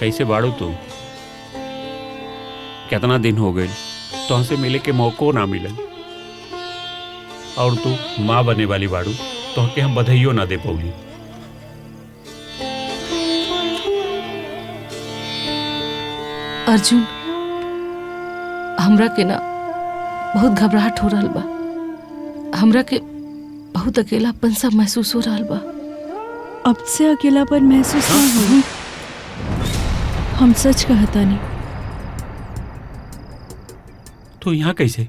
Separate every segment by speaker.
Speaker 1: कैसे बाड़ू तू? कितना दिन हो गए तो हमसे मिले के मौको ना मिले, और तू माँ बने वाली बाड़ू तो के हम बधाइयों ना दे पौली।
Speaker 2: अर्जुन, हमरा के ना बहुत घबराहट हो रहा बा। हमरा के बहुत अकेलापन सा महसूस हो रहा बा।
Speaker 3: अब से अकेलापन महसूस ना हो। हम सच कहता नहीं।
Speaker 1: तो यहाँ कैसे?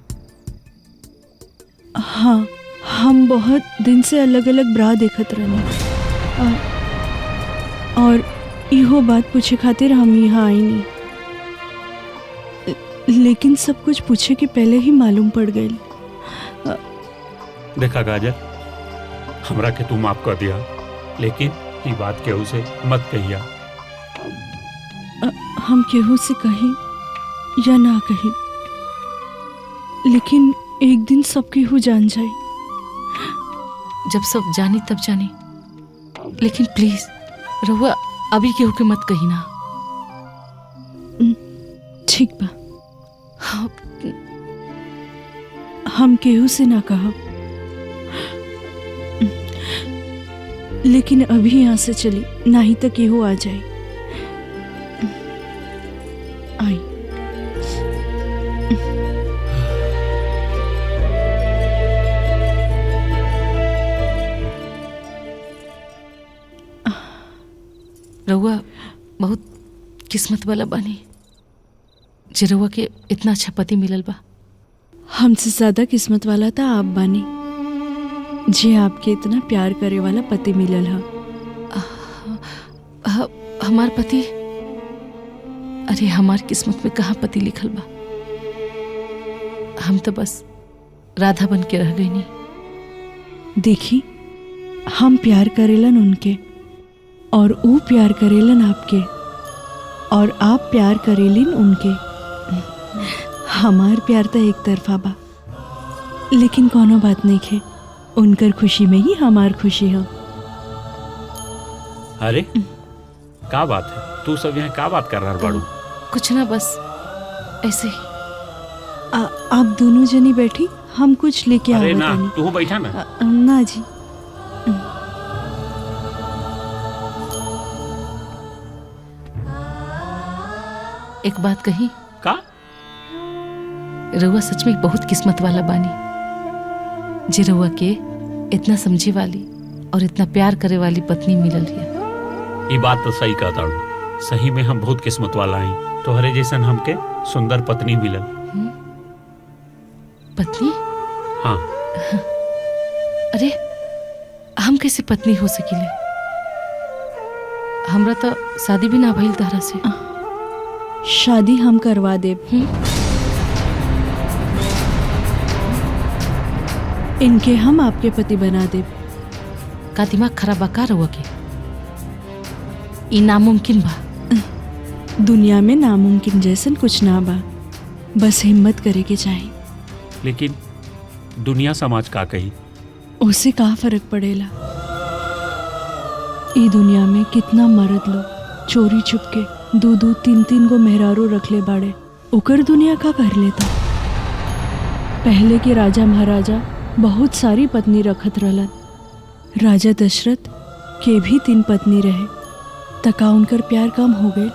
Speaker 3: हाँ, हम बहुत दिन से अलग अलग ब्रा देखत रहने, और इहो बात पूछे खातिर हम यहाँ आई नहीं। लेकिन सब कुछ पूछे के पहले ही मालूम पड़ गई।
Speaker 1: देखा काजल, हमरा के तू माफ कर दिया, लेकिन ये बात केहू से मत कहिया।
Speaker 3: हम केहू से कही या ना कही, लेकिन एक दिन सब केहू जान जाए।
Speaker 2: जब सब जानी तब जानी, लेकिन प्लीज रहुआ अभी केहू के मत कही ना।
Speaker 3: ठीक बा, हम केहू से ना कहा, लेकिन अभी यहाँ से चली, नहीं तो केहू आ जाए। आई।
Speaker 2: रहुआ बहुत किस्मत वाला बानी जे रहुआ के इतना अच्छा पति मिलल बा।
Speaker 3: हमसे ज्यादा किस्मत वाला था आप बानी, जे आपके इतना प्यार करे वाला पति मिलल है।
Speaker 2: हमार पति? अरे हमार किस्मत में कहाँ पति लिखल बा। हम तो बस राधा बन के रह गई नहीं।
Speaker 3: देखी, हम प्यार करेलन उनके, और वो प्यार करेलन आपके, और आप प्यार करेलिन उनके। हमार प्यार तो एक तरफा बा, लेकिन कोनो बात नहीं है, उनकर खुशी में ही हमार खुशी है।
Speaker 1: अरे का बात है, तू सब यहाँ का बात कर रहा बाड़ू?
Speaker 2: कुछ ना, बस ऐसे ही।
Speaker 3: आप दोनों जनी बैठी, हम कुछ लेके
Speaker 1: अरे ना,
Speaker 3: आवतानी।
Speaker 1: तू बैठा ना।
Speaker 3: ना जी।
Speaker 2: एक बात कही
Speaker 1: का?
Speaker 2: रउआ सच में बहुत किस्मत वाला बानी जे रउआ के इतना समझे वाली और इतना प्यार करे वाली पत्नी मिलल है।
Speaker 1: ये बात तो सही कहता हूँ, सही में हम बहुत किस्मत वाला हैं। तोहरे जैसन हमके सुंदर पत्नी मिलल।
Speaker 2: पत्नी?
Speaker 1: हाँ।
Speaker 2: अरे हम कैसे पत्नी हो सकीले? हमरा तो शादी भी ना भइल तारा से।
Speaker 3: शादी हम करवा देब। इनके हम आपके पति बना देब।
Speaker 2: का दिमाग खराब बा का रउआ के? ई नामुमकिन बा।
Speaker 3: दुनिया में नामुमकिन जैसन कुछ ना बा, बस हिम्मत करे के चाही।
Speaker 1: लेकिन दुनिया समाज का कही?
Speaker 3: उससे का फर्क पड़ेला? ई दुनिया में कितना मर्द लोग चोरी छुपके 2-2, 3-3 गो मेहरारू रख ले बाड़े। ओकर दुनिया का कर लेता? पहले के राजा महाराजा बहुत सारी पत्नी रखत रहलन। राजा दशरथ के भी 3 पत्नी रहे, तका उनकर प्यार कम हो गए।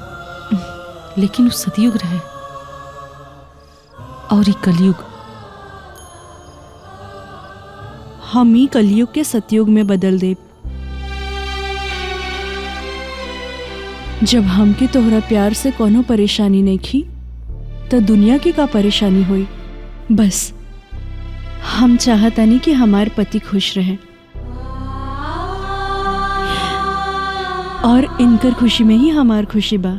Speaker 2: लेकिन उस सतयुग रहे और ई कलयुग।
Speaker 3: हम ही कलयुग के सतयुग में बदल देब। जब हमके तोहरा प्यार से कोनो परेशानी नहीं खी, तो दुनिया की का परेशानी हुई। बस हम चाहतानी कि हमार पति खुश रहे, और इनकर खुशी में ही हमार खुशी बा।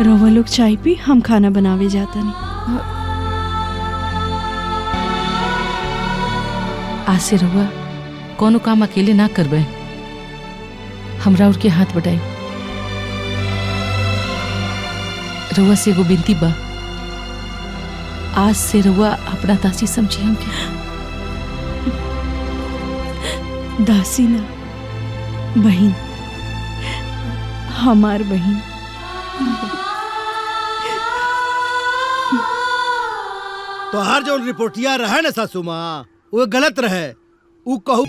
Speaker 3: रवा लोग चाय पी, हम खाना बनावे जाता नहीं।
Speaker 2: आज से रउआ कोनो काम अकेले ना करबे, हमरा और के हाथ बटाई। रउआ से एगो बिनती बा, आज से रउआ अपना दासी समझी हमके।
Speaker 3: दासी ना, बहन, हमार बहन।
Speaker 4: तो हर जो रिपोर्टिया रहे ना सासू माँ वो गलत रहे। वो कहू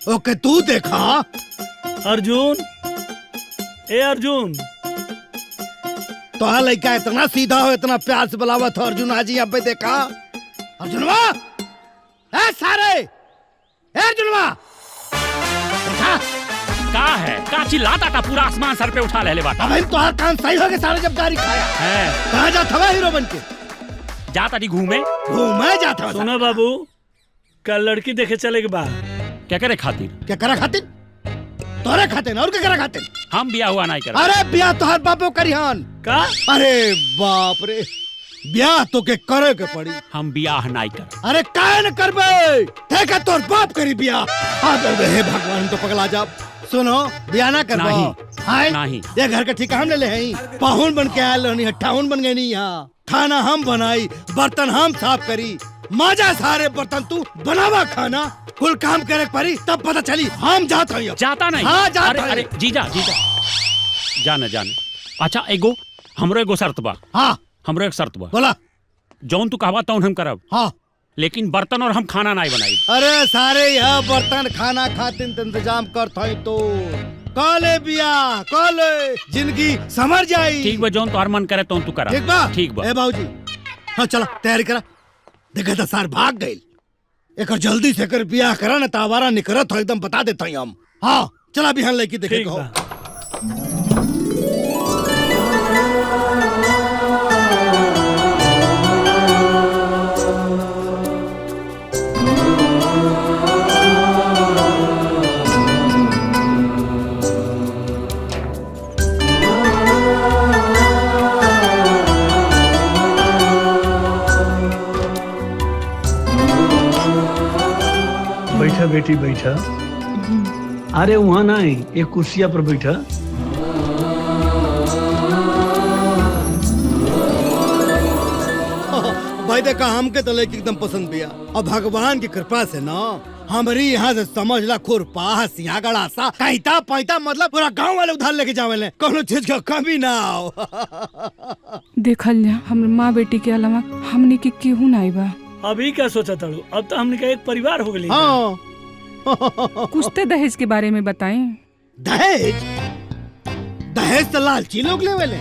Speaker 4: ओके तू देखा
Speaker 5: अर्जुन, ए अर्जुन,
Speaker 4: तो हाँ लड़का इतना सीधा हो, इतना प्यार से बुलावा था अर्जुन। आज यहाँ पे देखा अर्जुनवा, ए सारे, ए अर्जुनवा देखा
Speaker 1: का है का चिल्लाता था, पूरा आसमान सर पे उठा ले बाटा।
Speaker 4: अब तो हर कान सही हो गए सारे जब गाड़ी खाया
Speaker 1: है।
Speaker 4: कहाँ जाता हुआ हीरो बन के?
Speaker 1: जाता नहीं घूमे
Speaker 4: घूमे जाता हुआ।
Speaker 5: सुनो बाबू, कल लड़की देखे चले के बाद
Speaker 1: क्या करे खातिर?
Speaker 4: क्या करा खातिर? तोरे खातिर और क्या करा खातिर?
Speaker 1: हम बिया हुआ नहीं कर।
Speaker 4: अरे ब्याह तो हर बापो करिहान
Speaker 5: का?
Speaker 4: अरे बाप रे, ब्याह तो के करे के पड़ी।
Speaker 1: हम बियाह नहीं कर।
Speaker 4: अरे काहे न करबे? देखा तोर बाप करी ब्याह। हे भगवान तो पगला जा। सुनो ब्याह ना करबो?
Speaker 1: नहीं।
Speaker 4: हाय
Speaker 1: नहीं।
Speaker 4: ये घर का ठिका हम ले ले हैं। पाहुन बन के आयल रहनी, हट्ठाउन बन गए नहीं यहाँ। खाना हम बनाई, बर्तन हम साफ करी, माजा सारे बर्तन तू बनावा, खाना कुल काम करे पड़ी, तब पता चली हम जाता हूँ।
Speaker 1: जाता नहीं।
Speaker 4: हाँ जाता
Speaker 1: अरे अरे जीजा जीजा जाने जाने। अच्छा एगो हमरो एगो शर्त बा।
Speaker 4: हाँ
Speaker 1: हमरो एक शर्त बा।
Speaker 4: बोला।
Speaker 1: जौन तू कहवा तौन हम करब,
Speaker 4: हाँ
Speaker 1: लेकिन बर्तन और हम खाना नहीं बनाई।
Speaker 4: अरे सारे यह बर्तन खाना खातिर इंतजाम करता है तो काले बियाह काले जिंदगी समझ जाई।
Speaker 1: ठीक बा, जौन तोहर मन करे तौन तू करा।
Speaker 4: ठीक बा।
Speaker 1: ठीक बा।
Speaker 4: ए बाबूजी, हाँ चला तैयारी करा। देखा था सार भाग गई। एक जल्दी से कर बियाह करा ना, तावारा निकरत हो एकदम बता देता हूँ हम। हाँ चला बिहान लेके देखे
Speaker 5: ठीक
Speaker 4: कहो।
Speaker 5: बा। बैठा बेटी बैठा। अरे वहाँ ना एक कुर्सिया पर बैठा।
Speaker 4: भाई देखा हमके तो लेके एकदम पसंद बिया। अब भगवान की कृपा से ना हमारी यहाँ से समझ ला खुरपा सियागड़ आसा कैता पैता मतलब पूरा गांव वाले उधार लेके जावे, कोनो चीज का कमी ना हो।
Speaker 6: देखल जा, हम माँ बेटी के अलावा हमने के केहू नहीं बा।
Speaker 5: अभी क्या सोचा था? अब तो हमने का एक परिवार हो गए।
Speaker 4: हाँ
Speaker 6: कुछ तो दहेज के बारे में बताएं।
Speaker 4: दहेज? दहेज तो लालची लोग ले वाले,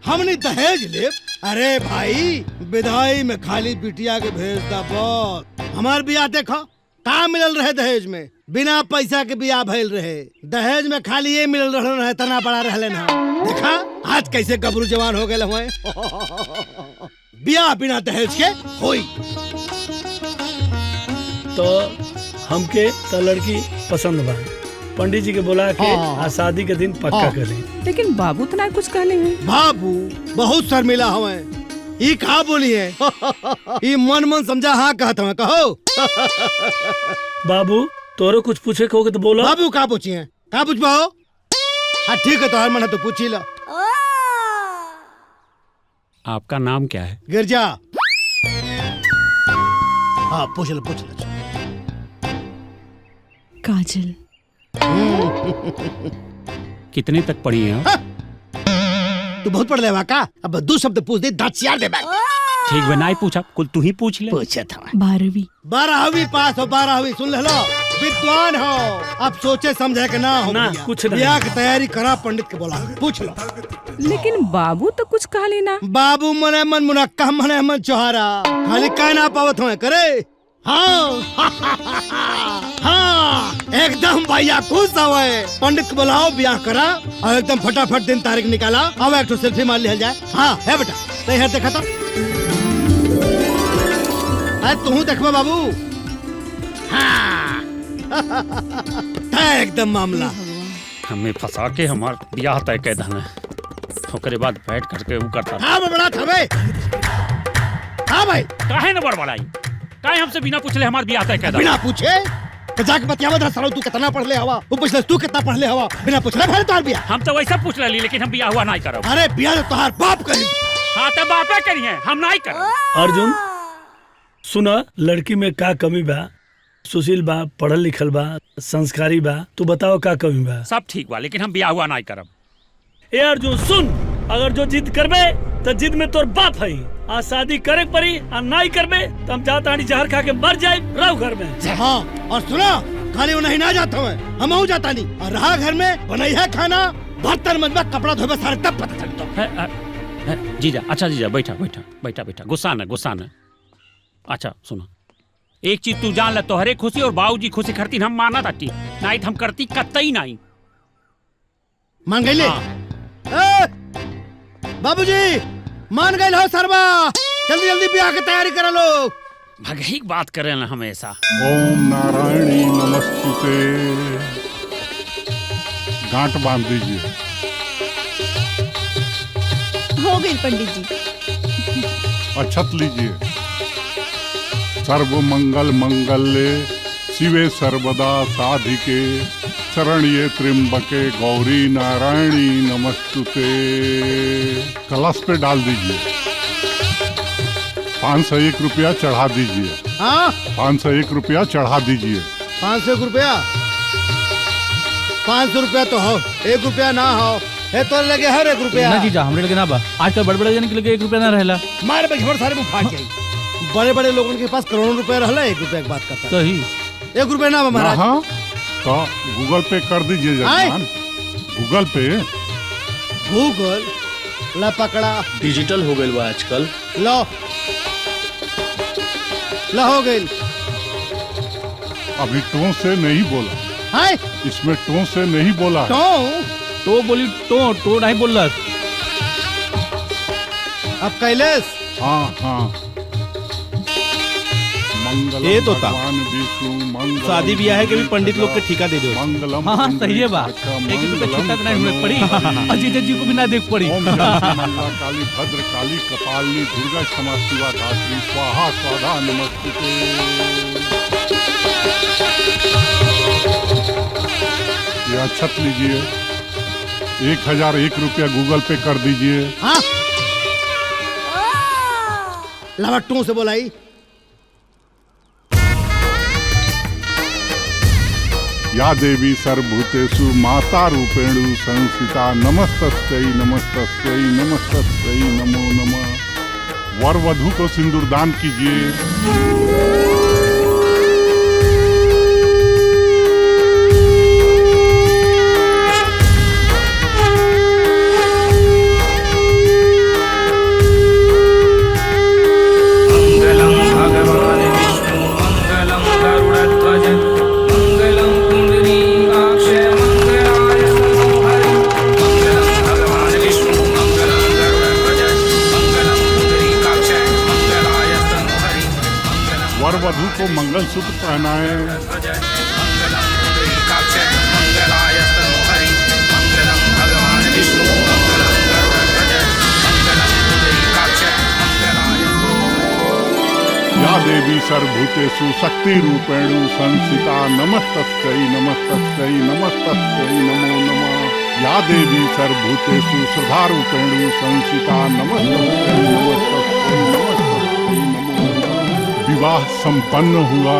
Speaker 4: हमने दहेज ले। अरे भाई विदाई में खाली बिटिया के भेज दा बस। हमार बियाह देखो का मिलल रहे दहेज में, बिना पैसा के बियाह भइल रहे। दहेज में खाली ये मिलल रहे, तना बड़ा रहले ना। देखा आज कैसे गबरू जवान हो गए हुए। बियाह बिना दहेज के होई
Speaker 5: तो हमके तो लड़की पसंद बा। पंडित जी के बोला के
Speaker 4: हाँ।
Speaker 5: शादी के दिन पक्का
Speaker 4: हाँ।
Speaker 5: करें।
Speaker 6: लेकिन बाबू तो ना कुछ कहले हैं।
Speaker 4: बाबू बहुत शर्मिला हवे। ई कहा बोली है? ई मन मन समझा हाँ कहता हूँ, कहो।
Speaker 5: बाबू तोरो कुछ पूछे कहोगे तो बोलो।
Speaker 4: बाबू का पूछी है? का पूछबा हो? हाँ ठीक है, तो हर मन है तो पूछ ही लो।
Speaker 1: आपका नाम क्या है?
Speaker 4: गिरजा। हाँ पूछ लो पूछ लो।
Speaker 3: काजल।
Speaker 1: कितने तक पढ़ी हैं आप?
Speaker 4: तू बहुत पढ़ लेवा का? अब दो शब्द पूछ दे, दांत चियार दे बैग।
Speaker 1: ठीक बा, नहीं पूछा, कुल तू ही पूछ ले।
Speaker 4: पूछा था
Speaker 3: 12वीं।
Speaker 4: 12वीं पास हो, 12वीं सुन ले लो, विद्वान हो। अब सोचे समझे के ना हो
Speaker 5: ना,
Speaker 4: भैया।
Speaker 5: कुछ नहीं।
Speaker 4: ब्याह की तैयारी करा, पंडित के बोला पूछ लो।
Speaker 6: लेकिन बाबू तो कुछ कहले ना।
Speaker 4: बाबू मने मन मुनक्का मने मन चौहारा, खाली कह ना पावत हो करे। हाँ हाँ एकदम भैया खुश हवे। पंडित को बुलाओ, ब्याह करा और एकदम फटाफट दिन तारीख निकाला। अब एक तो सेल्फी मार लिया जाए। हाँ है बेटा, तैयार देखा था। अरे तू देखबा बाबू। हाँ एकदम मामला।
Speaker 1: हमें फंसा के हमार ब्याह तय कर देना, ओकरे बाद बैठ करके वो करता।
Speaker 4: हाँ बड़ा था बे। हाँ भाई
Speaker 1: काहे न बड़बड़ाई? काहे हमसे बिना पूछले हमार ब्याह तय कर देना?
Speaker 4: बिना पूछे तो जाके बतियावत रहा सालो, तू कितना पढ़ ले हवा, वो पूछले तू कितना पढ़ ले हवा, बिना पूछले भले तोहार बियाह।
Speaker 1: हम तो वैसा पूछ लेली, लेकिन हम ब्याह हुआ नहीं करब।
Speaker 4: अरे बियाह तो तोहार बाप करी।
Speaker 1: हाँ तो बापे करी है, हम नहीं करब।
Speaker 5: अर्जुन सुना, लड़की में का कमी बा सुशील बा, पढ़ल लिखल बा, संस्कारी बा। तू बताओ का कमी बा?
Speaker 1: सब ठीक बा, लेकिन हम बियाह हुआ नहीं करब।
Speaker 5: ए अर्जुन सुन, अगर जो जिद करबे तो जिद में तोर बाप है। आज शादी करे पड़ी और नहीं करबे तो हम जाता जहर खा के मर जाए। रहो घर में।
Speaker 4: हाँ, और सुना, खाली वो नहीं ना जाता मैं, हम जाता नहीं। और रहा घर में बनाई है खाना, बर्तन मंजवा, कपड़ा धोबे, सारे तब पता चलता।
Speaker 1: जीजा, अच्छा जीजा, बैठा बैठा बैठा बैठा, गुस्सा न। अच्छा सुनो, एक चीज तू जान ले, तोहरे खुशी और बाबूजी खुशी करती हम माना था, नहीं हम करती कतई नहीं।
Speaker 4: मान गई ले? बाबूजी मान गए हो सरवा, जल्दी जल्दी ब्याह की तैयारी करा लो।
Speaker 1: भगही बात करे ना हमेशा।
Speaker 7: ओम नारायणी नमस्तुते। गांठ बांध दीजिए।
Speaker 8: हो गई पंडित जी।
Speaker 7: अक्षत लीजिए। सर्व मंगल मंगल्ये शिवे सर्वदा साधिके शरण्ये त्र्यंबके गौरी नारायणी नमस्तुते। कलश पे डाल दीजिए। 501 रुपया चढ़ा दीजिए।
Speaker 4: हाँ,
Speaker 7: 501 रुपया चढ़ा दीजिए।
Speaker 4: 500 रुपया? 500 रुपया तो हो, 1 रुपया ना हो। है तो लगे हर 1 रुपया।
Speaker 9: ना जीजा, हमरे लगे ना बा। आजकल बड़े जन के लगे 1 रुपया ना रहला।
Speaker 4: मारे बचवर सारे मुंह फाट जाई। बड़े बड़े लोगों के पास करोड़ों रुपया रहला, 1 रुपया की बात करता।
Speaker 9: सही।
Speaker 4: 1 रुपया ना बा महाराज।
Speaker 7: हाँ, तो गूगल पे कर दीजिए जजमान। गूगल पे।
Speaker 4: गूगल ला पकड़ा।
Speaker 5: डिजिटल हो गई बा आजकल।
Speaker 4: लो ला हो गई।
Speaker 7: अभी टों से नहीं बोला।
Speaker 4: हाय,
Speaker 7: इसमें टों से नहीं बोला है।
Speaker 9: तो बोली तो नहीं बोल रहा।
Speaker 4: अब कैलेश।
Speaker 7: हाँ हाँ। मंगलम
Speaker 9: ये तो था।
Speaker 7: भगवान विष्णु मंगलम।
Speaker 9: शादी ब्याह के भी पंडित लोग के ठिका दे दो।
Speaker 7: मंगलम।
Speaker 9: हाँ सही है बा। 1 रुपया छुट्टा तो नहीं हुए पड़ी। अजीत जी को भी ना देख पड़ी।
Speaker 7: ओम जयंती मंगला काली भद्र काली कपालिनी दुर्गा क्षमा शिवा धात्री स्वाहा स्वाधा नमस्ते। ये अक्षत लीजिए। 1001 रुपया गूगल पे कर दीजिए।
Speaker 4: हाँ, लवट्टू से बोलाई।
Speaker 7: या देवी सर्वभूतेषु माता रूपेणु संस्थिता नमस्तस्यै नमस्तस्यै नमस्तस्यै नमो नमः। वर वधू को सिंदूर दान कीजिए। वर वधू को मंगलसूत्र पहनाएं। या देवी सर्वभूतेषु शक्ति रूपेणु संस्थिता नमस्तस्यै नमस्तस्यै नमस्तस्यै नमो नमः। या देवी सर्वभूतेषु श्रद्धा रूपेणु संस्थिता नमस्तस्यै नमस्तस्यै नमस्तस्यै नमो नमः। विवाह संपन्न हुआ।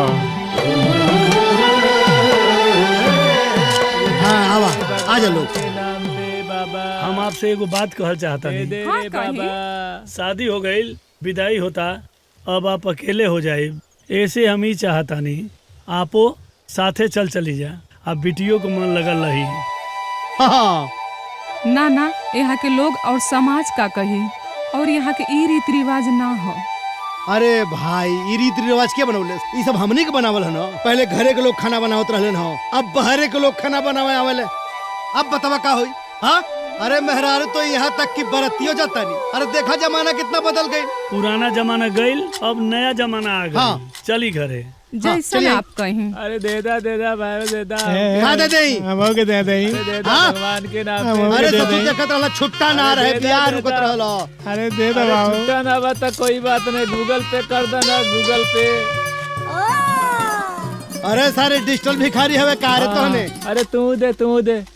Speaker 4: हाँ, आवा आ जा लोग।
Speaker 5: हम आपसे एगो बात कहल चाहता नहीं।
Speaker 6: हाँ, कही।
Speaker 5: शादी हो गई, विदाई होता, अब आप अकेले हो जाए। ऐसे हम ही चाहता नहीं, आपो साथे चली जा। अब बिटियों को मन लगल रही।
Speaker 4: हाँ,
Speaker 6: ना यहाँ के लोग और समाज का कही, और यहाँ के ई रीति रिवाज ना हो।
Speaker 4: अरे भाई, ये रीति रिवाज क्या बनौले? ये सब हमनी के बनावल है ना। पहले घरे के लोग खाना बनावत रहले ना, अब बहरे के लोग खाना बनावे आवेले। अब बतावा का होई? हाँ, अरे मेहरारू तो यहाँ तक की बरतियो जाता नहीं। अरे देखा जमाना कितना बदल गई।
Speaker 5: पुराना जमाना गईल, अब नया जमाना आ गया।
Speaker 4: हाँ।
Speaker 5: चली घरे।
Speaker 6: जैसा
Speaker 4: चलिए।
Speaker 6: आप कहीं।
Speaker 9: अरे देदा भाई देदा।
Speaker 4: कहा दे दे?
Speaker 9: हमो के दे दे।
Speaker 4: हाँ?
Speaker 9: भगवान के नाम पे।
Speaker 4: अरे सब देखत रहला, छुट्टा ना रहे, बियाह रुकत रहला।
Speaker 9: अरे दे दो बाबू। छुट्टा ना बता कोई बात नहीं, गूगल पे कर देना, गूगल पे।
Speaker 4: अरे सारे डिजिटल भिखारी हवे का रे तोहने।
Speaker 9: अरे तू दे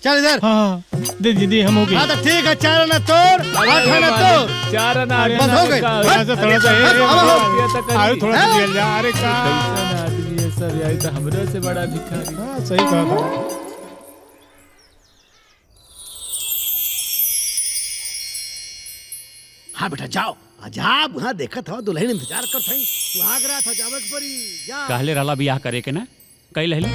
Speaker 4: चल इधर।
Speaker 9: हाँ दे दीदी हम हो गए।
Speaker 4: हाँ तो ठीक है, 4 आना तोड़, 8 आना तोड़।
Speaker 9: 4 आना
Speaker 4: बस हो गई।
Speaker 9: थोड़ा सा
Speaker 4: अब हो।
Speaker 9: थोड़ा सा दिया जा। अरे का सब आई तो हमरो से बड़ा भिखारी।
Speaker 10: हाँ सही कहा था।
Speaker 4: हाँ बेटा जाओ अजाब वहाँ देखा था दुल्हन इंतजार कर थी सुहाग रहा था जावक परी जा
Speaker 1: कहले रहला बियाह करे के ना कई लहली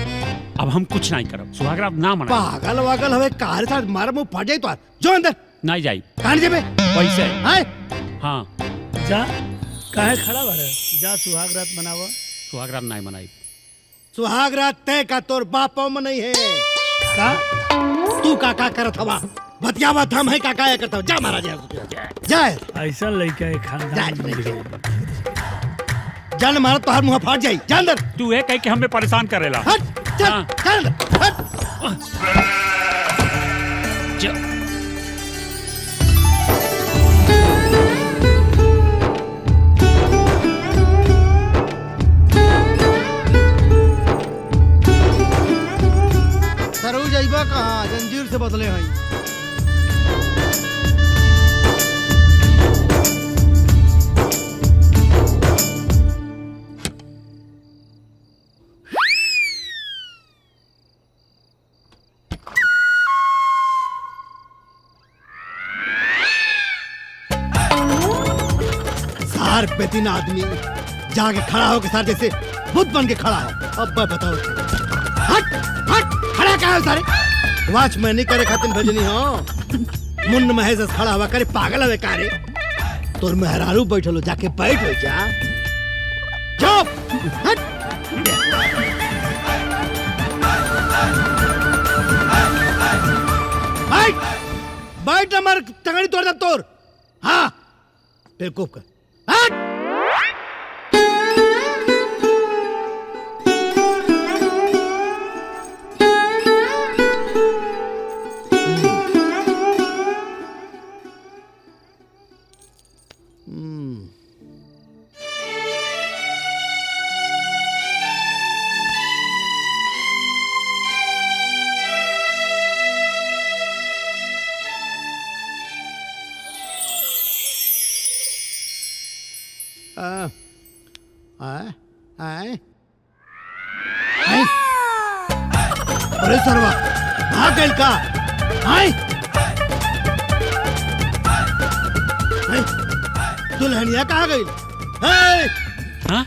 Speaker 1: अब हम कुछ नहीं करब सुहागरात ना मना
Speaker 4: पागल वागल हवे कार साथ मार मुंह फट जाई तो जो अंदर
Speaker 1: नहीं जाई
Speaker 4: कान जेबे
Speaker 1: पैसे
Speaker 4: हाय
Speaker 1: हाँ
Speaker 5: जा काहे खड़ा बारे जा सुहाग रात मनावा।
Speaker 1: सुहागरात नहीं मनाई
Speaker 4: सुहाग रात तय का तोर बापों में नहीं है
Speaker 5: का
Speaker 4: तू काका करत हवा बतियावा हम है काका करता हूँ। जा महाराज जाए
Speaker 5: ऐसा लड़का है खानदान में मिल
Speaker 4: जान मारा तो हर मुंह फाट जाई जा अंदर
Speaker 1: तू है कह के हमें परेशान करेला
Speaker 4: हट चल चल अंदर हट सरू जाइबा कहाँ जंजीर से बदले हैं सार पे तीन आदमी जाके खड़ा होके सार जैसे बुद्ध बन के खड़ा है। अब मैं बताओ हट हट खड़ा क्या है सारे वॉचमैन नहीं करे खातिर भजनी हो मुन्न महेश खड़ा हुआ करे पागल हवे कारे तोर मेहरारू बैठल हो जाके बैठ हो जा जाओ हट बैठ बैठ हमार टंगड़ी तोड़ दे तोर हाँ बेवकूफ कर हट अरे सरवा भाग गई का आए दुल्हनिया कहाँ गई
Speaker 1: हाँ?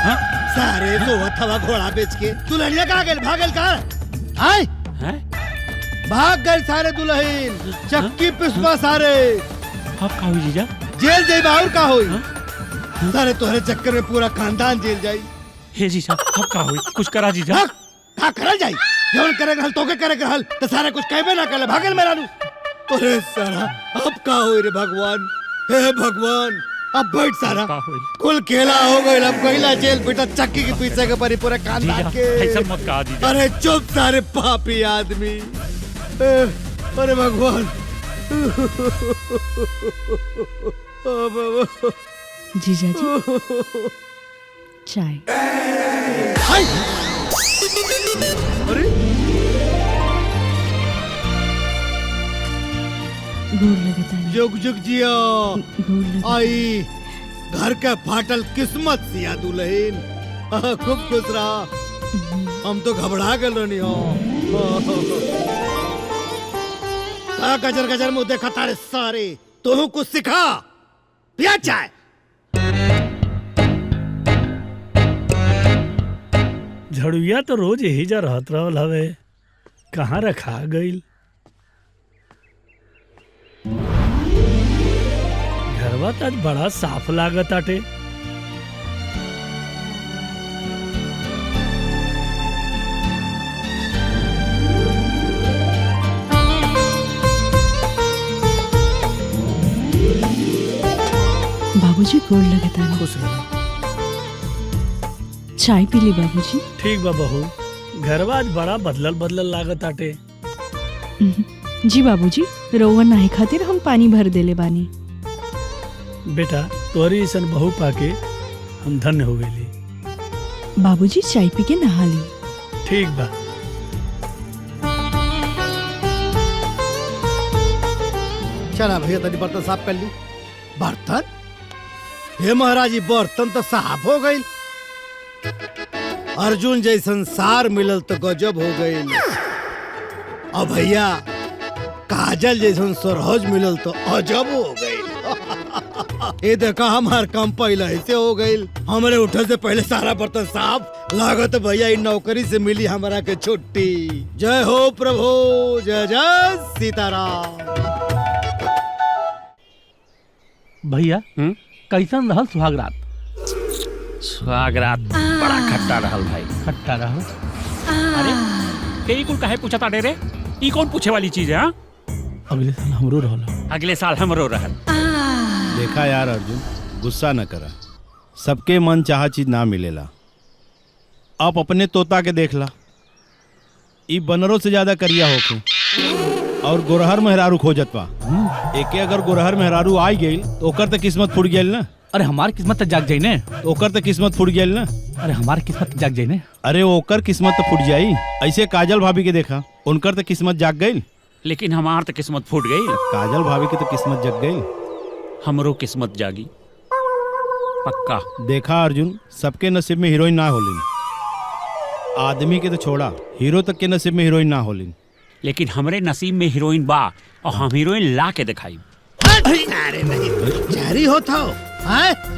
Speaker 1: हाँ?
Speaker 4: सारे सोवत हवा घोड़ा बेच के दुल्हनिया कहाँ गई भाग गई कहाँ आए भाग गए सारे दुल्हन चक्की पिसवा सारे
Speaker 1: अब का हुई जीजा
Speaker 4: जेल जाई बाहर का हुई सारे तोहरे चक्कर में पूरा खानदान जेल जाई
Speaker 1: हे जीजा अब का हुई कुछ करा जीजा
Speaker 4: का करल जाई जवन करे रहल तोके करे रहल तो सारे कुछ कहबे ना करले भागल मेरा नु अरे सारा अब का होई रे भगवान हे भगवान अब बैठ सारा कुल खेला हो गइल अब कहिला जेल बेटा चक्की के पीछे के परी पूरे खानदान के
Speaker 1: ऐसा मत कहा जीजा
Speaker 4: अरे चुप सारे पापी आदमी अरे भगवान
Speaker 3: जीजा जी चाय
Speaker 4: अरे
Speaker 3: गोर लगता है
Speaker 4: जुग जुग जिया
Speaker 3: गोर लगता
Speaker 4: आई घर के फाटल किस्मत सिया दुल्हन खूब खुश रहा हम तो घबरा गए रहनी हो का गजर गजर मुंह देखा तारे सारे तू कुछ सिखा पिया चाय
Speaker 5: झड़ुआ तो रोज यही जा रहत रहल हवे कहाँ रखा गईल घरवा तो आज बड़ा साफ लागत आटे
Speaker 3: बाबूजी गोर लगता है
Speaker 5: खुश रहो
Speaker 3: चाय पी ली बाबूजी
Speaker 5: ठीक बा बहू घरवा आज बड़ा बदलल बदलल लागत आटे
Speaker 3: जी बाबूजी रोवन नाही खातिर हम पानी भर देले बानी
Speaker 5: बेटा तोहरी ऐसन बहू पाके हम धन्य हो गईली
Speaker 3: बाबूजी चाय पी के नहा ली
Speaker 5: ठीक बा
Speaker 4: चला भैया तनी बर्तन साफ कर ली बर्तन हे महाराज बर्तन तो साफ हो गई अर्जुन जैसन सार मिलल तो गजब हो गई। अब भैया काजल जैसन सरहज मिलल तो अजब हो गई। ये देखा हमार काम पहले ऐसे हो गई। हमारे उठे से पहले सारा बर्तन साफ लागत भैया इन नौकरी से मिली हमारा के छुट्टी। जय हो प्रभु, जय जय सीताराम।
Speaker 10: भैया कैसन रहल सुहागरात?
Speaker 1: सुहागरात बड़ा खट्टा रहल भाई।
Speaker 10: खट्टा रहल?
Speaker 1: अरे तेरी कुल काहे पूछता रे? ई कौन पूछे वाली चीज है?
Speaker 10: अगले साल हमरो रहल।
Speaker 1: अगले साल हमरो रहल।
Speaker 11: देखा यार अर्जुन, गुस्सा न करा। सबके मन चाहा चीज ना मिलेला। आप अपने तोता के देख ला, ई बनरों से ज्यादा करिया होके और गोरहर मेहरारू खोजत बा। एके अगर गोरहर मेहरारू आई गई तो ओकर तो किस्मत फूट गई ना।
Speaker 10: अरे हमार किस्मत तो जाग जाई ने।
Speaker 11: तो ओकर तो किस्मत फूट गई ना।
Speaker 10: अरे हमार किस्मत जाग जाई ने।
Speaker 11: अरे ओकर किस्मत तो फूट जाई। ऐसे काजल भाभी के देखा, उनकर तो किस्मत जाग गई।
Speaker 1: लेकिन हमार तो किस्मत फूट गई।
Speaker 11: काजल भाभी की तो किस्मत जग गई।
Speaker 1: हमरो किस्मत जागी पक्का।
Speaker 11: देखा अर्जुन, सबके नसीब में हीरोइन ना होलिन। आदमी के तो छोड़ा, हीरो तक के नसीब में हीरोइन ना होलिन।
Speaker 1: लेकिन हमरे नसीब में हीरोइन बा और हम हीरोइन ला के दिखाई।
Speaker 4: अरे नहीं जारी होता हो।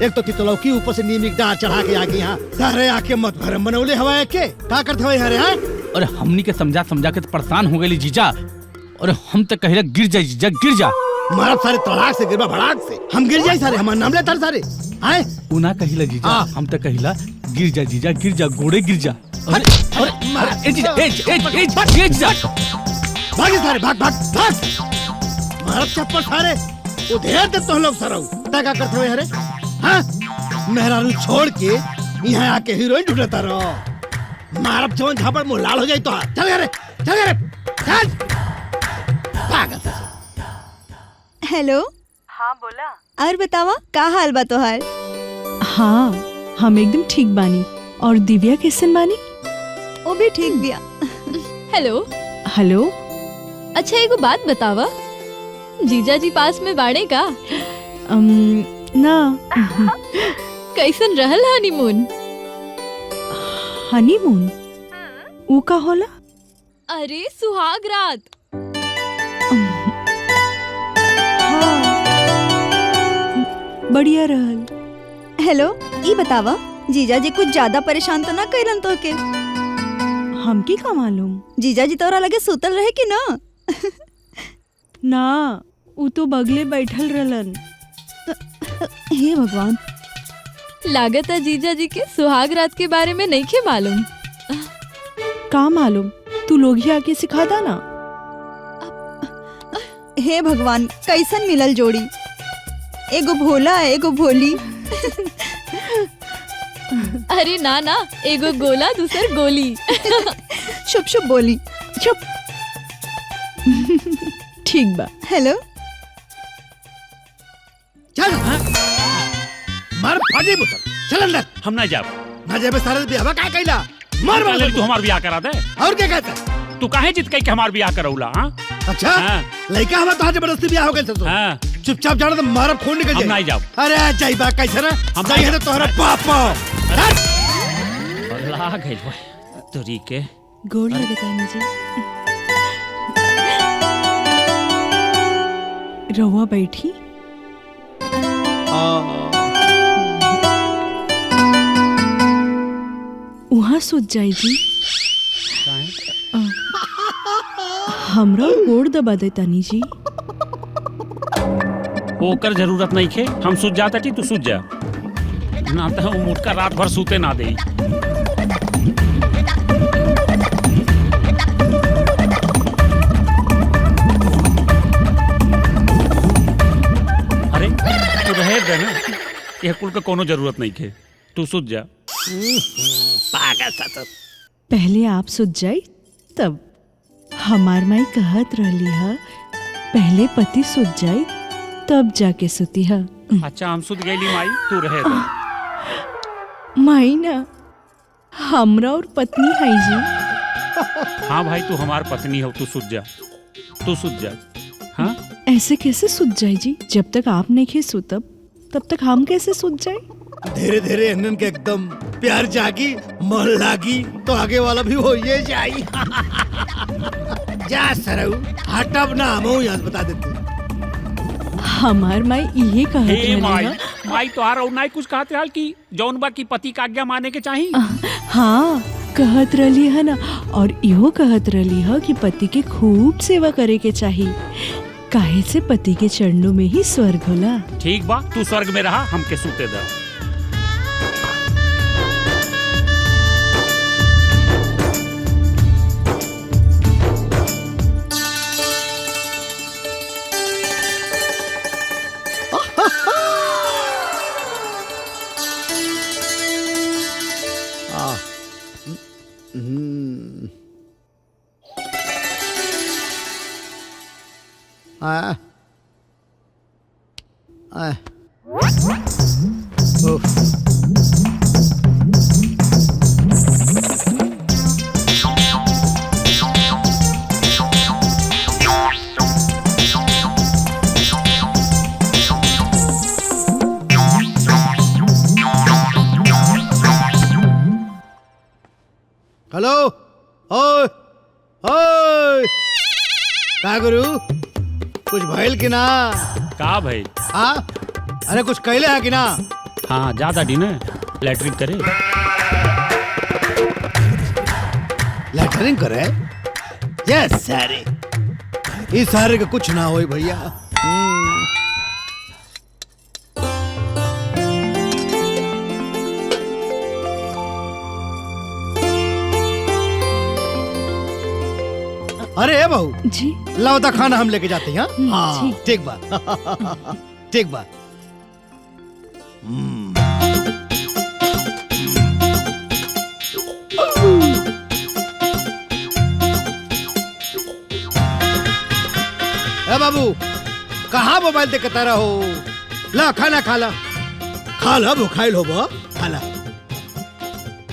Speaker 4: एक तो तितलौकी ऊपर से नीमिक दाल चढ़ा के आके यहाँ सारे आके मत भरम बनौले हवा के का करते हुए हरे।
Speaker 10: अरे हमनी के समझा समझा के तो परेशान हो गई जीजा। और हम तो कह रहे गिर जा जीजा, गिर जा।
Speaker 4: मारा सारे तड़ाक से गिरबा भड़ाक से हम गिर जाए सारे। हमारा नाम लेता सारे आए
Speaker 10: उना कहिला जीजा। हम तो कहिला गिर जा जीजा, गिर जा, गोड़े गिर जा। अरे ए जीजा, ए जीजा
Speaker 4: भागे सारे, भाग भाग भाग। मारा चप्पल सारे वो ढेर दे तो लोग सरऊ तका करते हुए हरे। हाँ मेहरारू छोड़ के यहाँ आके हीरोइन ढूंढता रहो। मारा जवन झापड़ मुँह लाल हो जाए तो चल रे, चल रे, चल।
Speaker 8: हेलो।
Speaker 3: हाँ बोला।
Speaker 8: और बतावा का हाल बा तोहार?
Speaker 3: हाँ हम एकदम ठीक बानी। और दिव्या कैसन बानी?
Speaker 8: वो भी ठीक बिया।
Speaker 12: हेलो।
Speaker 3: हेलो।
Speaker 12: अच्छा एगो बात बतावा, जीजा जी पास में बाड़े का?
Speaker 3: ना।
Speaker 12: कैसन रहल हनीमून?
Speaker 3: हनीमून ऊ का होला?
Speaker 12: अरे सुहाग रात।
Speaker 3: बढ़िया रहल।
Speaker 8: हेलो, ई बतावा जीजा जी कुछ ज्यादा परेशान तो ना कइलन तो के?
Speaker 3: हमके का मालूम?
Speaker 8: जीजा जी तोरा लगे सुतल रहे कि ना?
Speaker 3: ना, ऊ तो बगले बैठल रहलन।
Speaker 8: हे भगवान।
Speaker 12: लागत है जीजा जी के सुहाग रात के बारे में नहीं के मालूम।
Speaker 3: का मालूम? तू लोग ही आके सिखाता ना।
Speaker 8: हे भगवान, कैसन मिलल जोड़ी, एगो भोला एगो भोली।
Speaker 12: अरे ना ना, एगो गोला दूसर गोली।
Speaker 8: शुभ शुभ बोली,
Speaker 3: चुप। ठीक बा।
Speaker 8: हेलो।
Speaker 4: चल मार फाजी बुतल, चल अंदर।
Speaker 1: हम ना जाब।
Speaker 4: ना जाबे सारे बियाह का कैला मार मार।
Speaker 1: तू हमार बियाह करा दे।
Speaker 4: और क्या कहता?
Speaker 1: तू काहे जित के हमार बियाह करौला? हां
Speaker 4: अच्छा लड़का हमारा तो जबरदस्ती बियाह हो गया तो।
Speaker 1: हां
Speaker 4: चुपचाप जाना तो मारा खून निकल जाए।
Speaker 1: हम नहीं जाब।
Speaker 4: अरे जाई बा कैसे ना हम जाई है तो तोहरा पापा
Speaker 1: ला गइल भाई तोरी के।
Speaker 3: गोड़ लगतानी जी। रहुआ बैठी। वहाँ सुत जाई जी। हमरा गोड़ दबा देतानी जी।
Speaker 1: ओकर जरूरत नहीं खे, हम सुत जाता थी तू सुत जा ना तो हम उठ कर रात भर सूते ना दे। अरे तू रहे दे ना, ये कुल का कोनो जरूरत नहीं खे, तू सुत जा। पागल सा तो।
Speaker 3: पहले आप सुत जाई तब। हमार माई कहत रहली है पहले पति सुत जाई तब जाके सुती है।
Speaker 1: अच्छा हम सुत गईली माई, तू रहे दे।
Speaker 3: माई ना हमरा और पत्नी है जी।
Speaker 1: हाँ भाई तू हमार पत्नी हो, तू सुत जा, तू सुत जा। हाँ
Speaker 3: ऐसे कैसे सुत जाए जी? जब तक आप नहीं खे सुतब तब तक हम कैसे सुत जाए?
Speaker 4: धीरे धीरे इन्हन के एकदम प्यार जागी मन लागी तो आगे वाला भी हो ये जाई। जा सरऊ हटब ना हम यहाँ बता देते।
Speaker 3: हमार माई ये कहत
Speaker 1: हे
Speaker 3: रही
Speaker 1: माई
Speaker 3: है।
Speaker 1: माई तो आ रहा नाई कुछ कहते हाल की जौन बा की पति का आज्ञा माने के चाहिए।
Speaker 3: हाँ कहत रही है ना, और इहो कहत रही है कि पति के खूब सेवा करे के चाहिए, काहे से पति के चरणों में ही स्वर्ग होला।
Speaker 1: ठीक बा तू स्वर्ग में रहा हमके सूते दे।
Speaker 4: हेलो ओए ओए का गुरु कुछ भइल कि ना?
Speaker 1: का भाई?
Speaker 4: हाँ अरे कुछ कहले है कि ना?
Speaker 1: हाँ ज्यादा डिनर लैटरिन करे।
Speaker 4: लैटरिन करे? यस सारे इस सारे का कुछ ना होई भैया। अरे ए बहू
Speaker 3: जी
Speaker 4: लाओ खाना हम लेके जाते हैं। हाँ ठीक बा ठीक बा। ए बाबू कहाँ मोबाइल देखता रहो? ला खाना खा ला भूखाइल हो बा खा ला।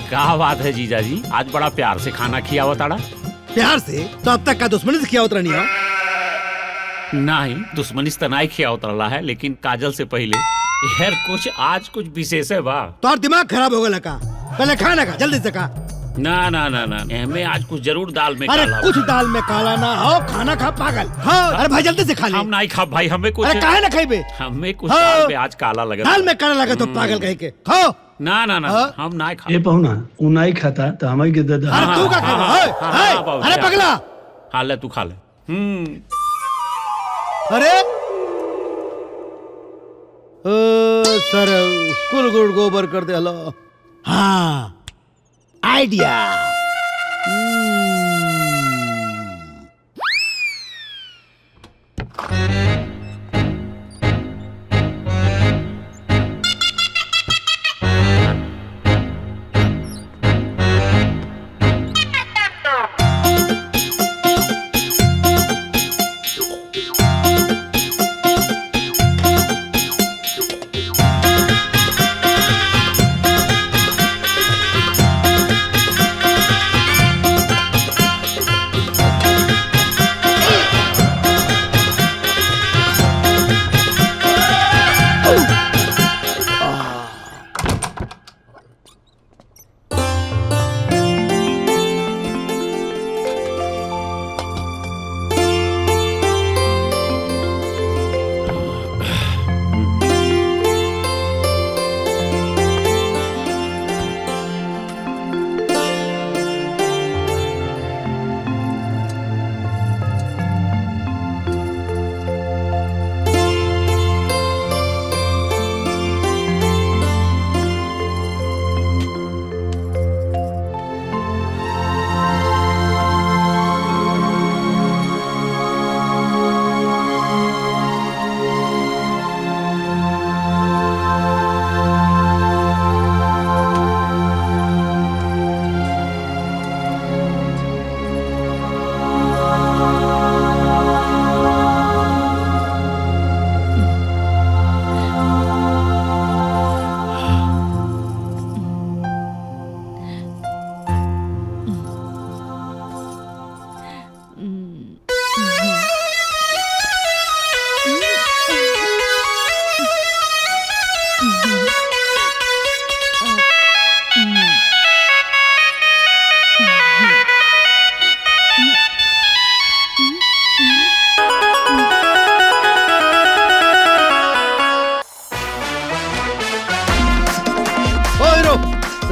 Speaker 1: क्या बात है जीजा जी, आज बड़ा प्यार से खाना खियावा ताड़ा।
Speaker 4: प्यार से? तो अब तक का दुश्मनी से खिया उतरनी है?
Speaker 1: नहीं दुश्मनी से नहीं खिया उतरला है, लेकिन काजल से पहले यार कुछ आज कुछ विशेष है बा।
Speaker 4: तो और दिमाग खराब हो गया का? पहले खाना खा जल्दी से खा।
Speaker 1: ना ना ना ना हमें आज कुछ जरूर दाल में
Speaker 4: अरे
Speaker 1: काला
Speaker 4: कुछ दाल में काला ना हो, खाना खा पागल। हाँ अरे भाई जल्दी से खा ले।
Speaker 1: हम नहीं खा भाई, हमें कुछ
Speaker 4: अरे काहे ना खाइबे?
Speaker 1: हमें कुछ
Speaker 4: हाँ।
Speaker 1: दाल में आज काला लगा।
Speaker 4: दाल में काला लगा तो पागल कह के खाओ।
Speaker 1: ना ना ना
Speaker 4: हाँ?
Speaker 1: हम नहीं खा।
Speaker 5: ये पहुना उ नहीं खाता तो हमें के दे दे।
Speaker 4: अरे तू का खा रहा है? अरे पगला
Speaker 1: खा ले तू खा ले।
Speaker 4: अरे सर कुल गुड़ गोबर कर दे। हलो हाँ आइडिया।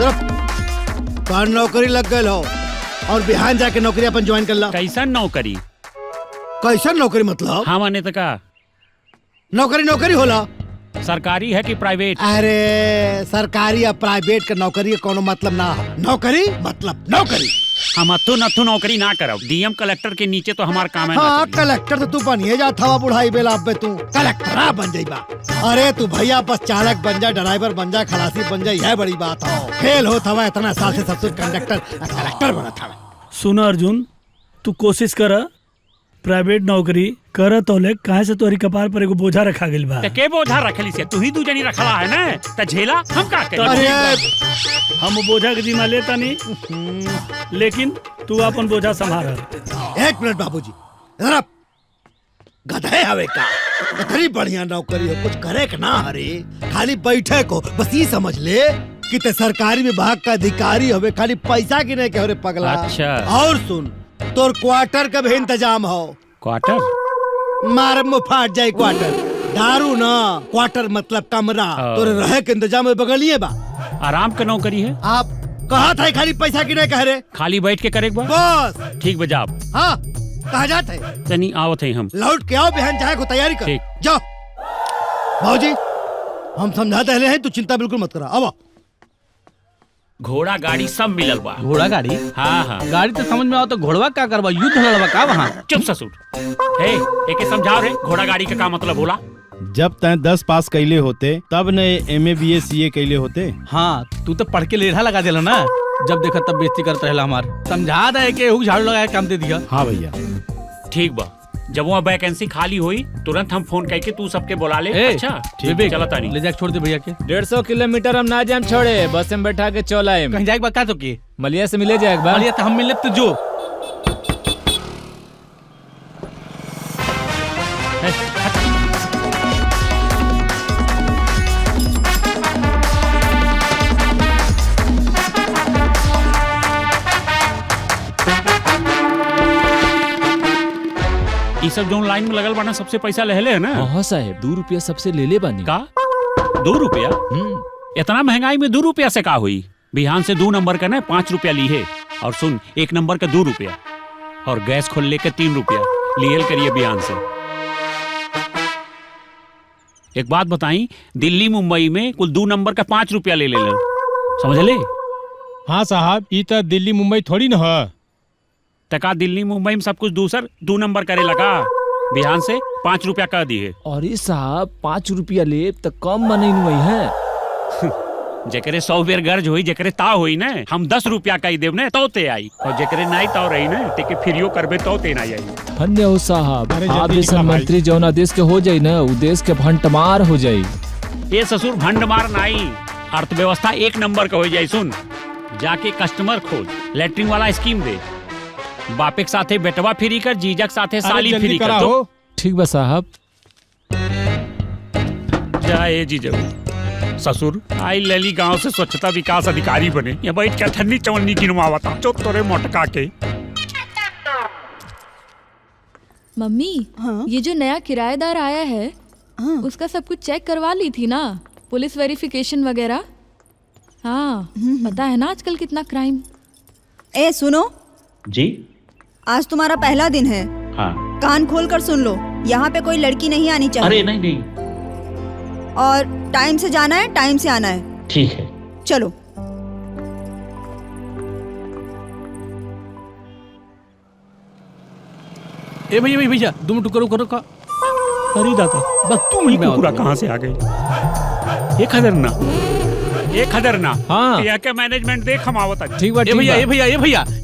Speaker 4: तो नौकरी लग गए हो और बिहान जाके नौकरी अपन ज्वाइन कर ला।
Speaker 1: कैसन नौकरी?
Speaker 4: कैसन नौकरी मतलब?
Speaker 1: हाँ माने तो का
Speaker 4: नौकरी नौकरी होला,
Speaker 1: सरकारी है कि प्राइवेट?
Speaker 4: अरे सरकारी या प्राइवेट का नौकरी कोनो मतलब ना है। नौकरी मतलब नौकरी।
Speaker 1: हम अथु नथु नौकरी ना करब। डीएम कलेक्टर के नीचे तो हमार काम है।
Speaker 4: हाँ कलेक्टर तो तू बनिए जा था बुढ़ाई बेला अब तू कलेक्टर बन जाइबा। अरे तू भैया बस चालक बन जा, ड्राइवर बन जा, खलासी बन जा, यह बड़ी बात हो। फेल हो था इतना साल से ससुर कंडक्टर कलेक्टर बना था।
Speaker 5: सुनो अर्जुन, तू कोशिश कर प्राइवेट नौकरी कर तो ले, काहे से तोरी कपार पर एगो बोझा रखा गेल बा।
Speaker 1: के बोझा रखली से? तू ही दू जनी रखला है ना, त झेला हम का करे?
Speaker 5: अरे हम बोझा के जिम्मा लेता नहीं, लेकिन तू अपन बोझा संभाल।
Speaker 4: एक मिनट बाबूजी, जरा गधे हवे का इतनी बढ़िया नौकरी हो, कुछ करे का ना हरे, खाली बैठे को बस ये समझ ले कि ते सरकारी विभाग का अधिकारी होवे, खाली पैसा की नहीं के पगला।
Speaker 1: अच्छा।
Speaker 4: और सुन, तोर क्वार्टर का भी इंतजाम हो।
Speaker 1: क्वार्टर?
Speaker 4: मार में फाट जाए क्वार्टर। दारू ना, क्वार्टर मतलब कमरा। तोरे रहे के इंतजाम बगलिए बा।
Speaker 1: आराम का नौकरी है।
Speaker 4: आप कहा था खाली पैसा की नहीं कह रहे,
Speaker 1: खाली बैठ के करे
Speaker 4: बस।
Speaker 1: ठीक बजा।
Speaker 4: हाँ कहा जाते
Speaker 1: तनी आवत है, हम
Speaker 4: लौट के आओ, बहन जाए को तैयारी कर।
Speaker 1: ठीक।
Speaker 4: जाओ भाजी, हम समझाते हैं, तू चिंता बिल्कुल मत करा। अब
Speaker 1: घोड़ा गाड़ी सब मिलल बा।
Speaker 10: घोड़ा गाड़ी?
Speaker 1: हाँ हाँ।
Speaker 10: गाड़ी तो समझ में आओ तो घोड़वा का करवा, युद्ध लड़वा का वहाँ?
Speaker 1: चुप ससुर। हे एके समझाओ रे, घोड़ा गाड़ी का मतलब बोला।
Speaker 11: जब तय 10 पास कैले होते तब न MA BA CA कैले होते।
Speaker 10: हाँ तू तो पढ़ के लेढ़ा लगा देला ना, जब देखा तब बेइज्जती करता रहला हमार। समझा दे के झाड़ू लगा के काम दे दिया।
Speaker 11: हाँ भैया
Speaker 1: ठीक बा, जब वहाँ वैकेंसी खाली हुई तुरंत हम फोन करके तू सबके बुला ले। अच्छा
Speaker 10: ठीक,
Speaker 1: चला तानी
Speaker 10: ले जाके छोड़ दे भैया के।
Speaker 9: 150 किलोमीटर हम ना जाम छोड़े, बस में बैठा के चला आए।
Speaker 10: कहीं जाएगा का तो की
Speaker 9: मलिया से मिले जाएगा।
Speaker 10: मलिया तो हम मिले तो जो
Speaker 1: ये सब जो लाइन में लगल बाना सबसे पैसा ले है ना?
Speaker 9: हाँ साहब, 2 रुपया सबसे ले ले बानी।
Speaker 1: का 2 रुपया? इतना महंगाई में 2 रुपया से का हुई? बिहान से 2 नंबर का ना 5 रुपया ली है, और सुन 1 नंबर का 2 रुपया, और गैस खोल लेके 3 रुपया लियल करिए बिहान से। एक बात बताई, दिल्ली मुंबई में कुल 2 नंबर का 5 रुपया ले ले, समझ ले?
Speaker 13: हाँ साहब, ये तो दिल्ली मुंबई थोड़ी न है।
Speaker 1: तका दिल्ली मुंबई में सब कुछ दूसर 2 नंबर करे लगा, बिहान से 5 रुपया कर दी है।
Speaker 9: अरे साहब 5 रुपया ले तो कम मनी हुई है।
Speaker 1: जेकरे 100 बेर गर्ज हुई, जेकरे ता हुई ना, हम 10 रुपया का ही देव ने तो ते आई, और जेकरे नहीं तो रही ना टेके फिरियो करबे तो ते ना आई।
Speaker 9: धन्य हो साहब, आप जैसा मंत्री जौन आदेश के हो जाई ना, उ देश के भंटमार हो जाई।
Speaker 1: ये ससुर भंडमार नहीं, अर्थव्यवस्था 1 नंबर का हो जाए। सुन, जाके कस्टमर खोज, लेटरिन वाला स्कीम दे, बापे के साथे बेटवा फ्री कर, जीजा के साथे साली फ्री कर दो।
Speaker 9: ठीक बा साहब।
Speaker 1: जाए जीजा। ससुर आई लली गांव से स्वच्छता विकास अधिकारी बने, ये बैठ के ठन्नी चवन्नी गिनवावता चुप तोरे मोटका के।
Speaker 12: मम्मी, ये जो नया किराएदार आया है, उसका सब कुछ चेक करवा ली थी ना, पुलिस वेरिफिकेशन वगैरह? हाँ, पता है ना आजकल कितना क्राइम।
Speaker 8: ए सुनो
Speaker 1: जी,
Speaker 8: आज तुम्हारा पहला दिन है।
Speaker 1: हाँ।
Speaker 8: कान खोल कर सुन लो, यहाँ पे कोई लड़की नहीं आनी चाहिए।
Speaker 1: अरे नहीं नहीं,
Speaker 8: और टाइम से जाना है, टाइम से आना है।
Speaker 1: ठीक है।
Speaker 8: चलो।
Speaker 10: ए भैया भैया 2 मिनट करो करो का।
Speaker 1: अरे दादा,
Speaker 10: बस 2 मिनट में
Speaker 1: पूरा कहाँ से आ गई? 1000 ना। हाँ। यहाँ के मैनेजमेंट देख हम आवता।
Speaker 9: ठीक बा,
Speaker 10: ए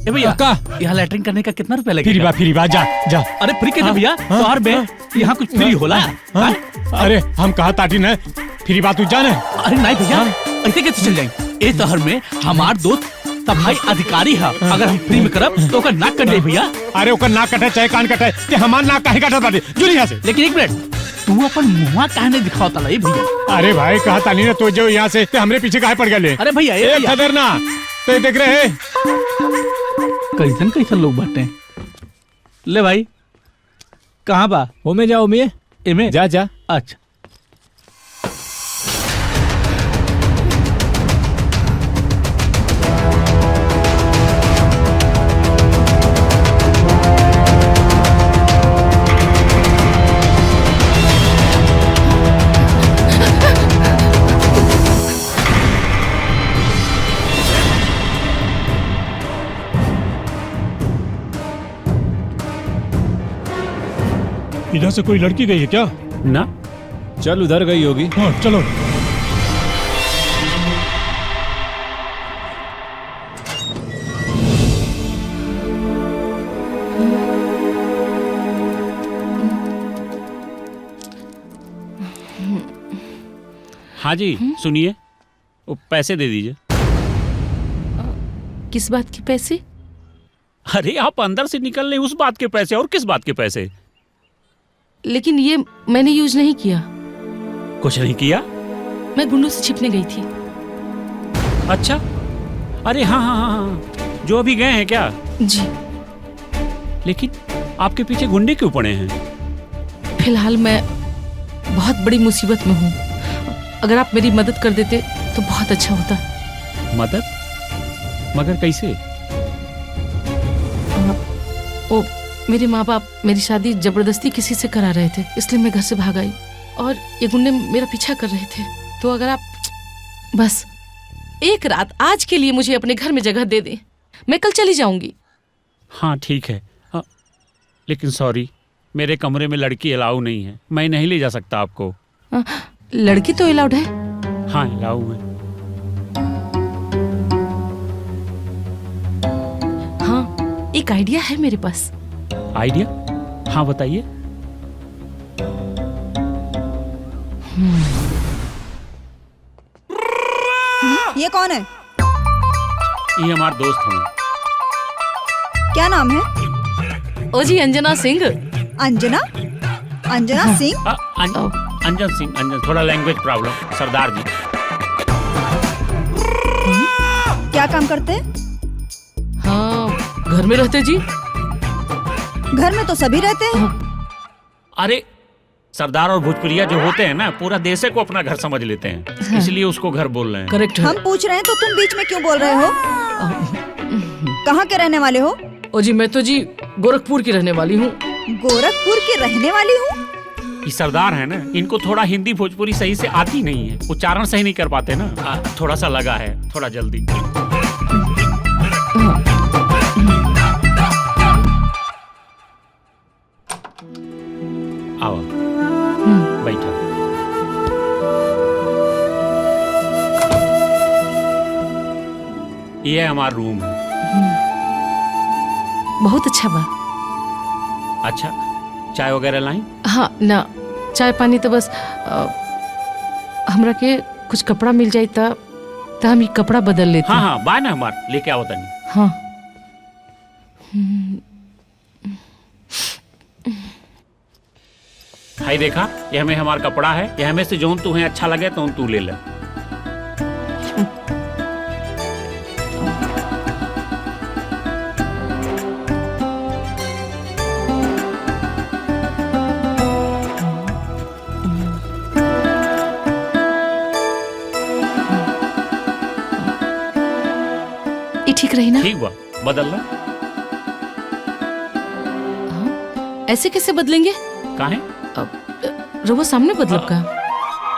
Speaker 10: भैया का यहाँ लैट्रिन करने का कितना रुपया लगेगा?
Speaker 13: फ्री बा जा जा।
Speaker 10: अरे फ्री कैसे भैया? शहर में यहाँ कुछ फ्री होला?
Speaker 13: अरे हम कहा ताटी न फ्री बात तू जाने।
Speaker 10: अरे नहीं भैया, ऐसे कैसे चल जाएंगे? इस शहर में हमार दोस्त सफाई अधिकारी है, अगर हम फ्री में करब तो ओकर नाक कट जाए भैया।
Speaker 13: अरे ओकर नाक कटे चाहे कान कटे, ते हमार नाक काहे काटत बाटे? जुली यहाँ से।
Speaker 10: लेकिन 1 मिनट, तू अपन मुँह काहे नहीं दिखावता ला भैया?
Speaker 13: अरे भाई कहा तानी ना तो जो यहाँ से ते हमरे पीछे काहे पड़ गए?
Speaker 10: अरे भैया ये
Speaker 13: खतरना तो देख रहे हैं
Speaker 10: कैसन कैसन लोग बाटे। ले भाई कहाँ बा?
Speaker 9: हो में जाओ में
Speaker 10: एमे
Speaker 9: जा जा।
Speaker 10: अच्छा
Speaker 13: इधर से कोई लड़की गई है क्या?
Speaker 1: ना।
Speaker 9: चल उधर गई होगी।
Speaker 13: हाँ चलो।
Speaker 1: हाँ जी सुनिए, वो पैसे दे दीजिए।
Speaker 2: किस बात के पैसे?
Speaker 1: अरे आप अंदर से निकल रहे उस बात के पैसे, और किस बात के पैसे?
Speaker 2: लेकिन ये मैंने यूज नहीं किया।
Speaker 1: कुछ नहीं किया?
Speaker 2: मैं गुंडों से छिपने गई थी।
Speaker 1: अच्छा, अरे हाँ हाँ हाँ हाँ, जो अभी गए हैं क्या?
Speaker 2: जी।
Speaker 1: लेकिन आपके पीछे गुंडे क्यों पड़े हैं?
Speaker 2: फिलहाल मैं बहुत बड़ी मुसीबत में हूँ। अगर आप मेरी मदद कर देते तो बहुत अच्छा होता।
Speaker 1: मदद? मगर कैसे?
Speaker 2: ओ, मेरे माँ बाप मेरी शादी जबरदस्ती किसी से करा रहे थे, इसलिए मैं घर से भाग आई और ये गुंडे मेरा पीछा कर रहे थे। तो अगर आप बस एक रात आज के लिए मुझे अपने घर में जगह दे दें, मैं कल चली जाऊंगी।
Speaker 1: हाँ ठीक है, लेकिन सॉरी, मेरे कमरे में लड़की अलाउ नहीं है, मैं नहीं ले जा सकता आपको।
Speaker 2: लड़की तो अलाउड है।
Speaker 1: हाँ अलाउ है।
Speaker 2: हाँ एक आइडिया है मेरे पास।
Speaker 1: आइडिया? हाँ बताइए।
Speaker 8: ये कौन है?
Speaker 1: ये हमारा दोस्त है।
Speaker 8: क्या नाम है?
Speaker 2: ओ जी अंजना सिंह।
Speaker 8: अंजना? अंजना सिंह?
Speaker 1: अंजन सिंह, अंजन, थोड़ा लैंग्वेज प्रॉब्लम। सरदार जी।
Speaker 8: क्या काम करते हैं?
Speaker 2: हाँ घर में रहते जी।
Speaker 8: घर में तो सभी रहते हैं।
Speaker 1: अरे सरदार और भोजपुरिया जो होते हैं ना, पूरा देश को अपना घर समझ लेते हैं,
Speaker 2: हाँ।
Speaker 1: इसलिए उसको घर बोल रहे हैं।
Speaker 2: करेक्ट।
Speaker 8: हम पूछ रहे हैं तो तुम बीच में क्यों बोल रहे हो? कहाँ के रहने वाले हो?
Speaker 2: ओ जी मैं तो जी गोरखपुर की रहने वाली हूँ।
Speaker 8: गोरखपुर की रहने वाली हूँ?
Speaker 1: ये सरदार है ना, इनको थोड़ा हिंदी भोजपुरी सही से आती नहीं है, उच्चारण सही नहीं कर पाते ना, थोड़ा सा लगा है, थोड़ा जल्दी। आओ बैठा। ये हमारा रूम है।
Speaker 2: बहुत अच्छा बा।
Speaker 1: अच्छा, चाय वगैरह लाई?
Speaker 2: हाँ ना, चाय पानी तो बस हमरा के कुछ कपड़ा मिल जाए तो हम ये कपड़ा बदल लेते।
Speaker 1: हाँ हाँ बाय ना, हमार लेके आओ तनी।
Speaker 2: हाँ।
Speaker 1: भाई देखा, ये हमें हमारा कपड़ा है, ये हमें से जोन तुम्हें अच्छा लगे तो तू ले ले।
Speaker 2: ये ठीक रही ना?
Speaker 1: ठीक बा, बदल ले।
Speaker 2: ऐसे कैसे बदलेंगे?
Speaker 1: काहे?
Speaker 2: रोबो सामने बदलब का?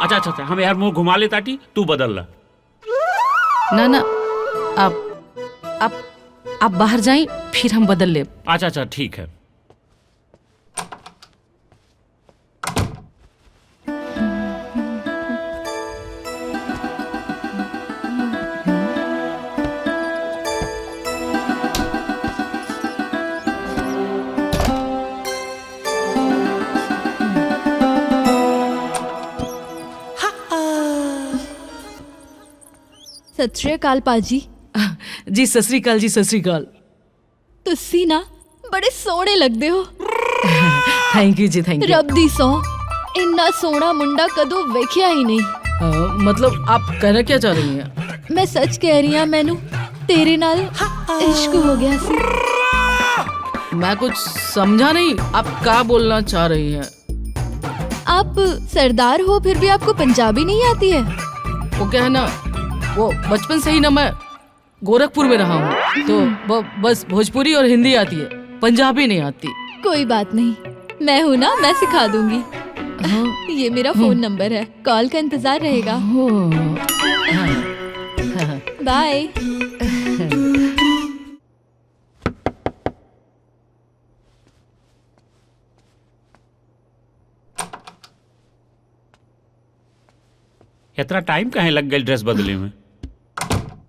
Speaker 1: अच्छा अच्छा अच्छा, हम यार मुंह घुमा ले ताटी, तू बदल ला।
Speaker 2: ना ना, आप बाहर जाएं फिर हम बदल ले।
Speaker 1: अच्छा अच्छा ठीक है।
Speaker 12: सत श्री अकाल पाजी।
Speaker 2: जी सत श्री अकाल जी, सत श्री अकाल।
Speaker 12: तुसी ना बड़े सोहने लगदे हो।
Speaker 2: थैंक यू जी, थैंक यू।
Speaker 12: रब दी सौ इन्ना सोहना मुंडा कदों वेखिया ही नहीं।
Speaker 2: मतलब आप कहना क्या चाह रही हैं?
Speaker 12: मैं सच कह रही हूँ, मैनू तेरे नाल इश्क हो गया सी।
Speaker 2: मैं कुछ समझा नहीं, आप क्या बोलना चाह रही हैं?
Speaker 12: आप सरदार हो फिर भी आपको पंजाबी नहीं आती है?
Speaker 2: वो क्या है ना, वो बचपन से ही ना मैं गोरखपुर में रहा हूँ, तो बस भोजपुरी और हिंदी आती है, पंजाबी नहीं आती।
Speaker 12: कोई बात नहीं, मैं हूँ ना, मैं सिखा दूंगी। ये मेरा फोन नंबर है, कॉल का इंतजार रहेगा। बाय।
Speaker 1: इतना टाइम काहे लग गई ड्रेस बदले में?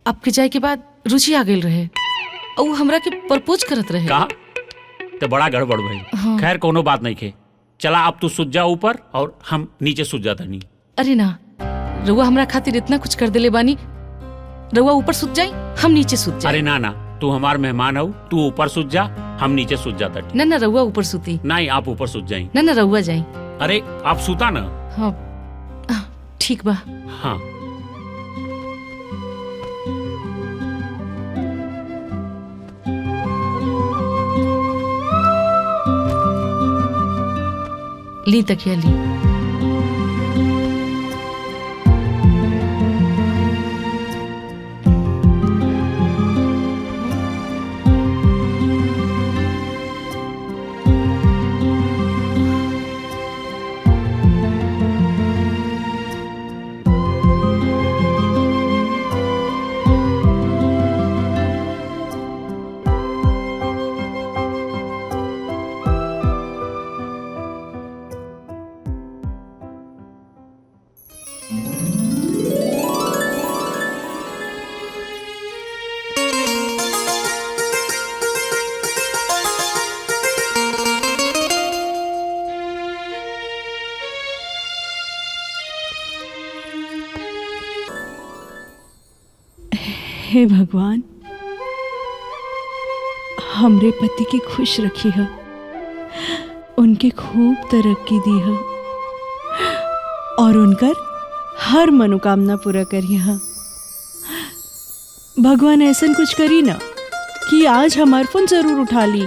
Speaker 2: आपके जाए के बाद रुचि आ गई रहे और वो हमरा के प्रपोज करत रहे।
Speaker 1: कहा तो बड़ा गड़बड़ भाई।
Speaker 2: हाँ।
Speaker 1: खैर कोनो बात नहीं खे, चला अब तू सूझ जा ऊपर और हम नीचे सूझ जाता नहीं।
Speaker 2: अरे ना, रउआ हमरा खातिर इतना कुछ कर देले बानी, रउआ ऊपर सूझ जाई, हम नीचे सूझ जाई।
Speaker 1: अरे ना ना, तू हमार मेहमान हो, तू ऊपर सूझ जा, हम नीचे सूझ जाता।
Speaker 2: ना ना, रउआ ऊपर सूती।
Speaker 1: नहीं, आप ऊपर सूझ जाई।
Speaker 2: ना ना, रउआ जाई।
Speaker 1: अरे आप सूता ना।
Speaker 2: हाँ ठीक बा।
Speaker 1: हाँ
Speaker 2: ली तकिया ली।
Speaker 3: हे भगवान, हमरे पति के खुश रखी है, उनके खूब तरक्की दी है और उनकर हर मनोकामना पूरा करी है। भगवान ऐसा कुछ करी ना कि आज हमार फोन जरूर उठा ली।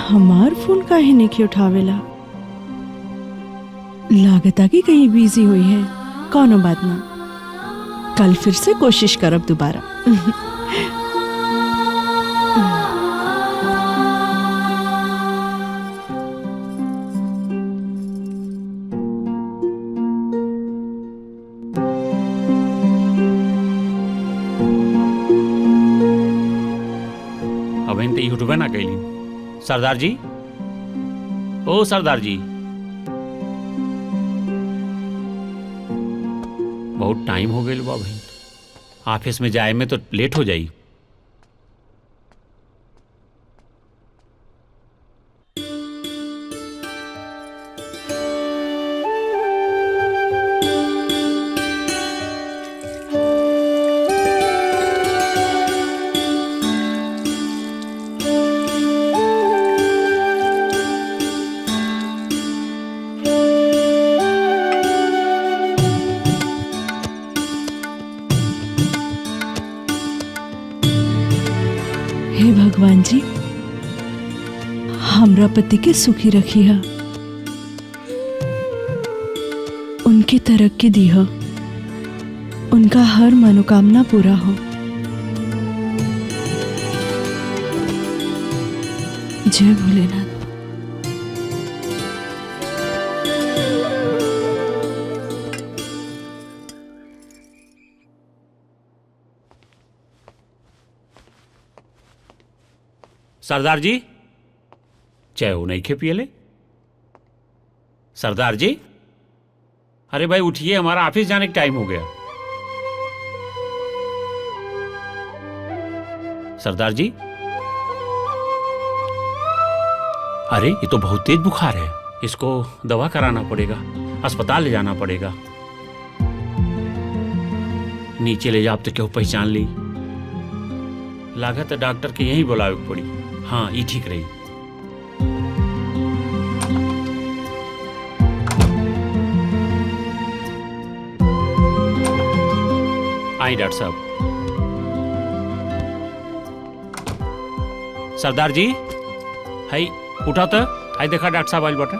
Speaker 3: हमार फोन काहे नहीं उठावेला? लागता कि कहीं बिजी हुई है। कोनो बात ना, कल फिर से कोशिश करब दोबारा।
Speaker 1: अब इन ते उठबे ना कैली। सरदार जी, ओ सरदार जी, बहुत टाइम हो गई बा भाई, ऑफिस में जाए में तो लेट हो जाई।
Speaker 3: हे भगवान जी, हमरा पति के सुखी रखी है, उनकी तरक्की दी है, उनका हर मनोकामना पूरा हो। जय भोलेनाथ।
Speaker 1: सरदार जी, चाय हो नहीं खे पियले? सरदार जी, अरे भाई उठिए, हमारा ऑफिस जाने का टाइम हो गया। सरदार जी, अरे ये तो बहुत तेज बुखार है, इसको दवा कराना पड़ेगा, अस्पताल ले जाना पड़ेगा। नीचे ले जाओ तो क्यों पहचान ली, लागत है डॉक्टर के यहीं बुलावे को पड़ी। हाँ, ये ठीक रही। आई डॉक्टर साहब। सरदार जी, हाई उठा तो हाई देखा डॉक्टर साहब आइल बाटे।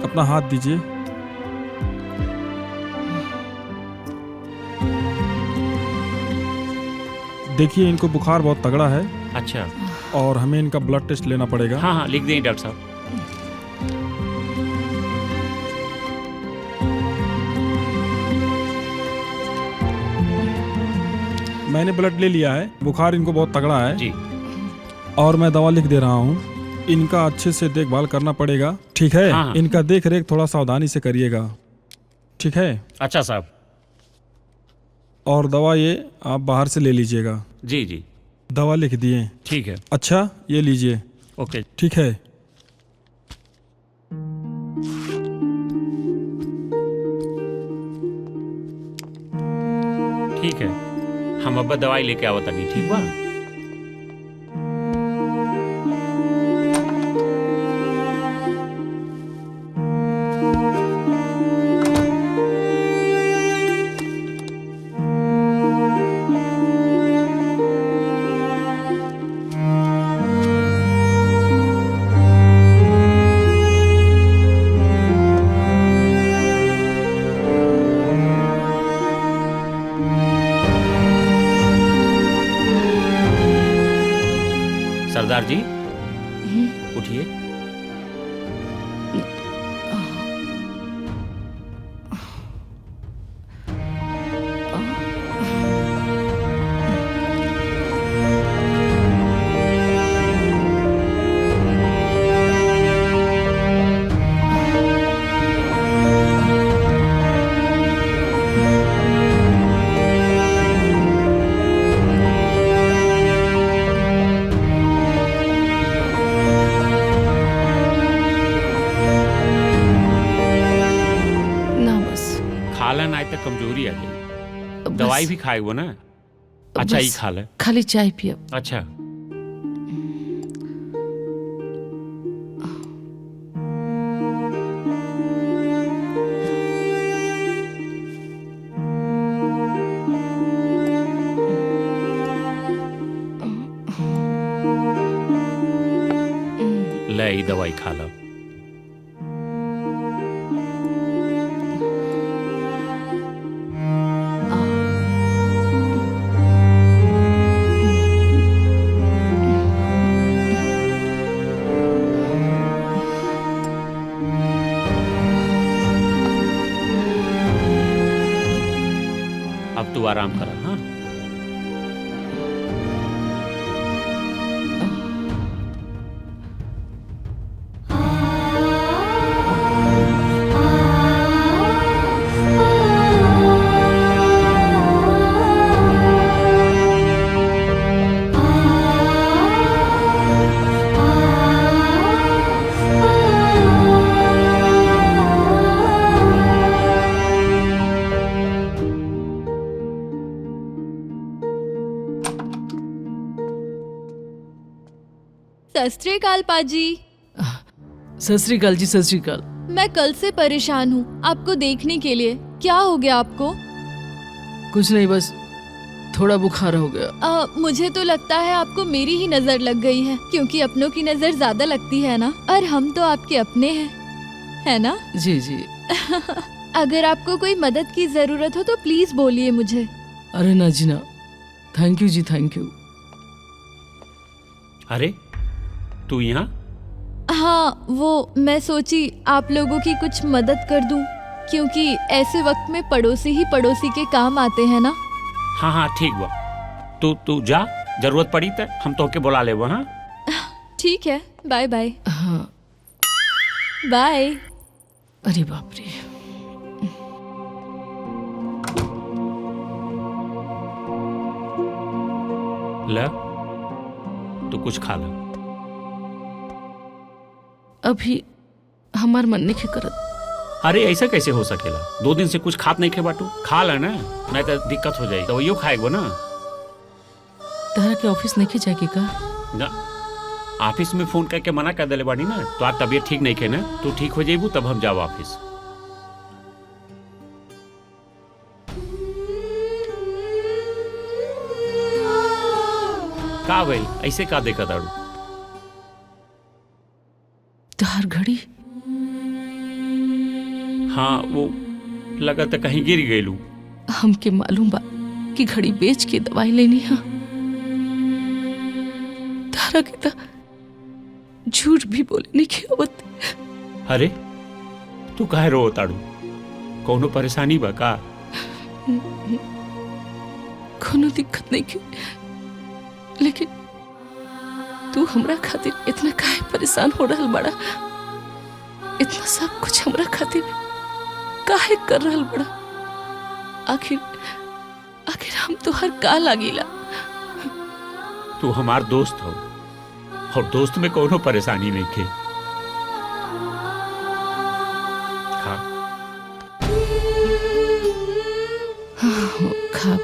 Speaker 14: अपना हाथ दीजिए। देखिए इनको बुखार बहुत तगड़ा है।
Speaker 1: अच्छा।
Speaker 14: और हमें इनका ब्लड टेस्ट लेना पड़ेगा।
Speaker 1: हाँ हाँ लिख दें डॉक्टर साहब।
Speaker 14: मैंने ब्लड ले लिया है, बुखार इनको बहुत तगड़ा है
Speaker 1: जी।
Speaker 14: और मैं दवा लिख दे रहा हूँ। इनका अच्छे से देखभाल करना पड़ेगा, ठीक है?
Speaker 1: हाँ।
Speaker 14: इनका देख रेख थोड़ा सावधानी से करिएगा, ठीक है?
Speaker 1: अच्छा साहब।
Speaker 14: और दवा ये आप बाहर से ले लीजिएगा।
Speaker 1: जी जी।
Speaker 14: दवा लिख दिए।
Speaker 1: ठीक है।
Speaker 14: अच्छा ये लीजिए।
Speaker 1: ओके
Speaker 14: ठीक है।
Speaker 1: ठीक है, हम अब दवाई लेके आवत नहीं, ठीक बा? सरदार जी उठिए। कमजोरी आ गई, दवाई भी खाए वो ना। अच्छा ही खा ले,
Speaker 2: खाली चाय पिया।
Speaker 1: अच्छा ले ही दवाई खा लो। अब तू आराम कर। हाँ
Speaker 12: सत श्री अकाल पाजी।
Speaker 2: सत श्री अकाल जी, सत श्री अकाल।
Speaker 12: मैं कल से परेशान हूँ आपको देखने के लिए। क्या हो गया आपको?
Speaker 2: कुछ नहीं, बस थोड़ा बुखार हो गया।
Speaker 12: मुझे तो लगता है आपको मेरी ही नजर लग गई है, क्योंकि अपनों की नजर ज्यादा लगती है ना, और हम तो आपके अपने हैं, है ना?
Speaker 2: जी जी।
Speaker 12: अगर आपको कोई मदद की जरूरत हो तो प्लीज बोलिए मुझे।
Speaker 2: अरे ना जी ना, थैंक यू जी, थैंक यू।
Speaker 1: अरे तू यहाँ?
Speaker 12: हाँ, वो मैं सोची आप लोगों की कुछ मदद कर दूं, क्योंकि ऐसे वक्त में पड़ोसी ही पड़ोसी के काम आते हैं ना।
Speaker 1: हाँ हाँ ठीक बा, तू जा, जरूरत पड़ी तो हम तोके बुला ले। हाँ
Speaker 12: ठीक है, बाय बाय।
Speaker 2: हाँ
Speaker 12: बाय।
Speaker 2: अरे बाप रे।
Speaker 1: ले तू कुछ खा ले।
Speaker 2: अभी हमार मन नहीं करत।
Speaker 1: अरे ऐसा कैसे हो सकेला? 2 दिन से कुछ खात नहीं खे बाटू, खा ले ना, नहीं तो दिक्कत हो जाएगी। तो यो खाएगो ना।
Speaker 2: तारा के ऑफिस नहीं जाएगी का?
Speaker 1: ना ऑफिस में फोन करके मना कर दिले बाड़ी ना, तो आज तबीयत ठीक नहीं के ना, तू ठीक हो जाइबू तब हम जाओ ऑफिस। का भइल ऐसे का देखा दारू?
Speaker 2: तोहार घड़ी?
Speaker 1: हाँ वो लगा तो कहीं गिर गईलू।
Speaker 2: हमके मालूम बा कि घड़ी बेच के दवाई लेनी है। तारा के ता झूठ भी बोले नहीं की आवत।
Speaker 1: अरे तू काहे रो ताड़ू? कोनो परेशानी बा का?
Speaker 2: कोनो दिक्कत नहीं की, लेकिन तू हमरा खातिर इतना काहे परेशान हो रहल बड़ा? इतना सब कुछ हमरा खातिर काहे कर रहल बड़ा? आखिर हम तो हर का लागेला?
Speaker 1: तू हमार दोस्त हो और दोस्त में कोनो परेशानी नहीं के। खा।
Speaker 2: हाँ, खा।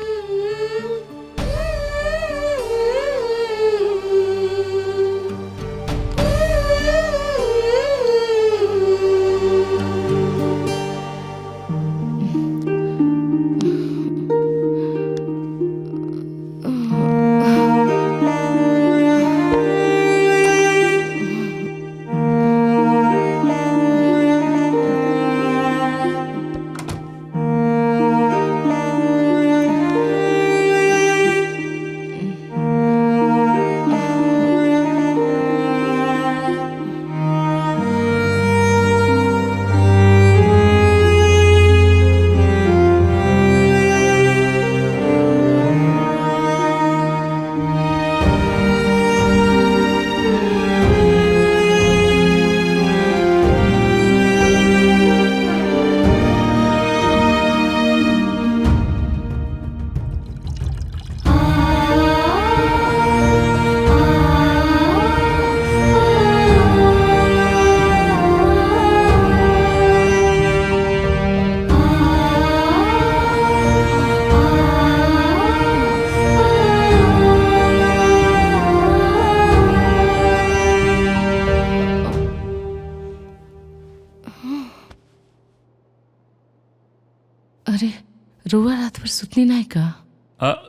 Speaker 2: रोआ रात भर सुतनी नहीं का?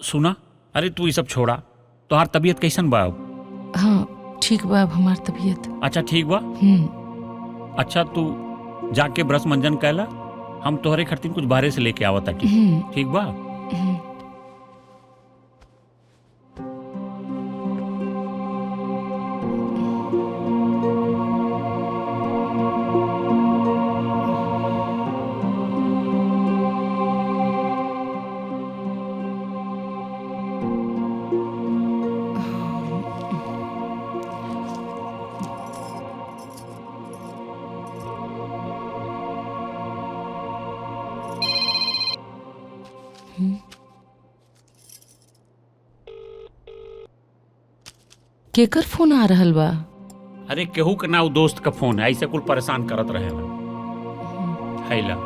Speaker 1: सुना, अरे तू ये सब छोड़ा, तोहार तबीयत कैसन बा?
Speaker 2: हाँ ठीक बा अब हमार तबीयत।
Speaker 1: अच्छा ठीक बा। अच्छा तू जाके ब्रश मंजन कैला, हम तोहरे खातिर कुछ बाहरे से लेके आवत ताकि। ठीक बा?
Speaker 2: केकर फोन आ रहल बा?
Speaker 1: अरे केहू के ना दोस्त का फोन है, ऐसे कुल परेशान करत रहेला। हैला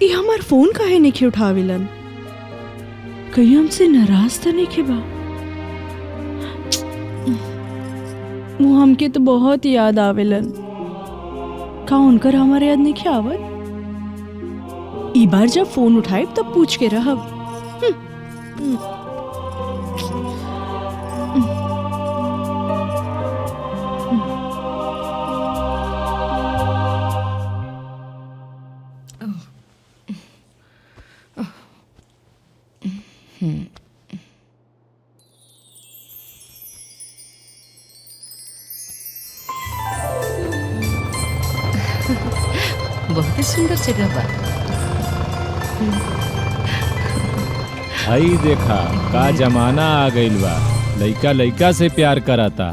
Speaker 3: ये हमार फोन काहे नहीं उठावेलन? कहीं हमसे नाराज तो नहीं खेबा? वो हमके तो बहुत याद आवेलन। का उनकर हमारे याद नहीं आवत? ई बार जब फोन उठाए तब पूछ के रहब।
Speaker 2: बहुत ही सुंदर जगह बा।
Speaker 9: आई देखा का जमाना आ गइल बा, लइका लइका से प्यार कराता।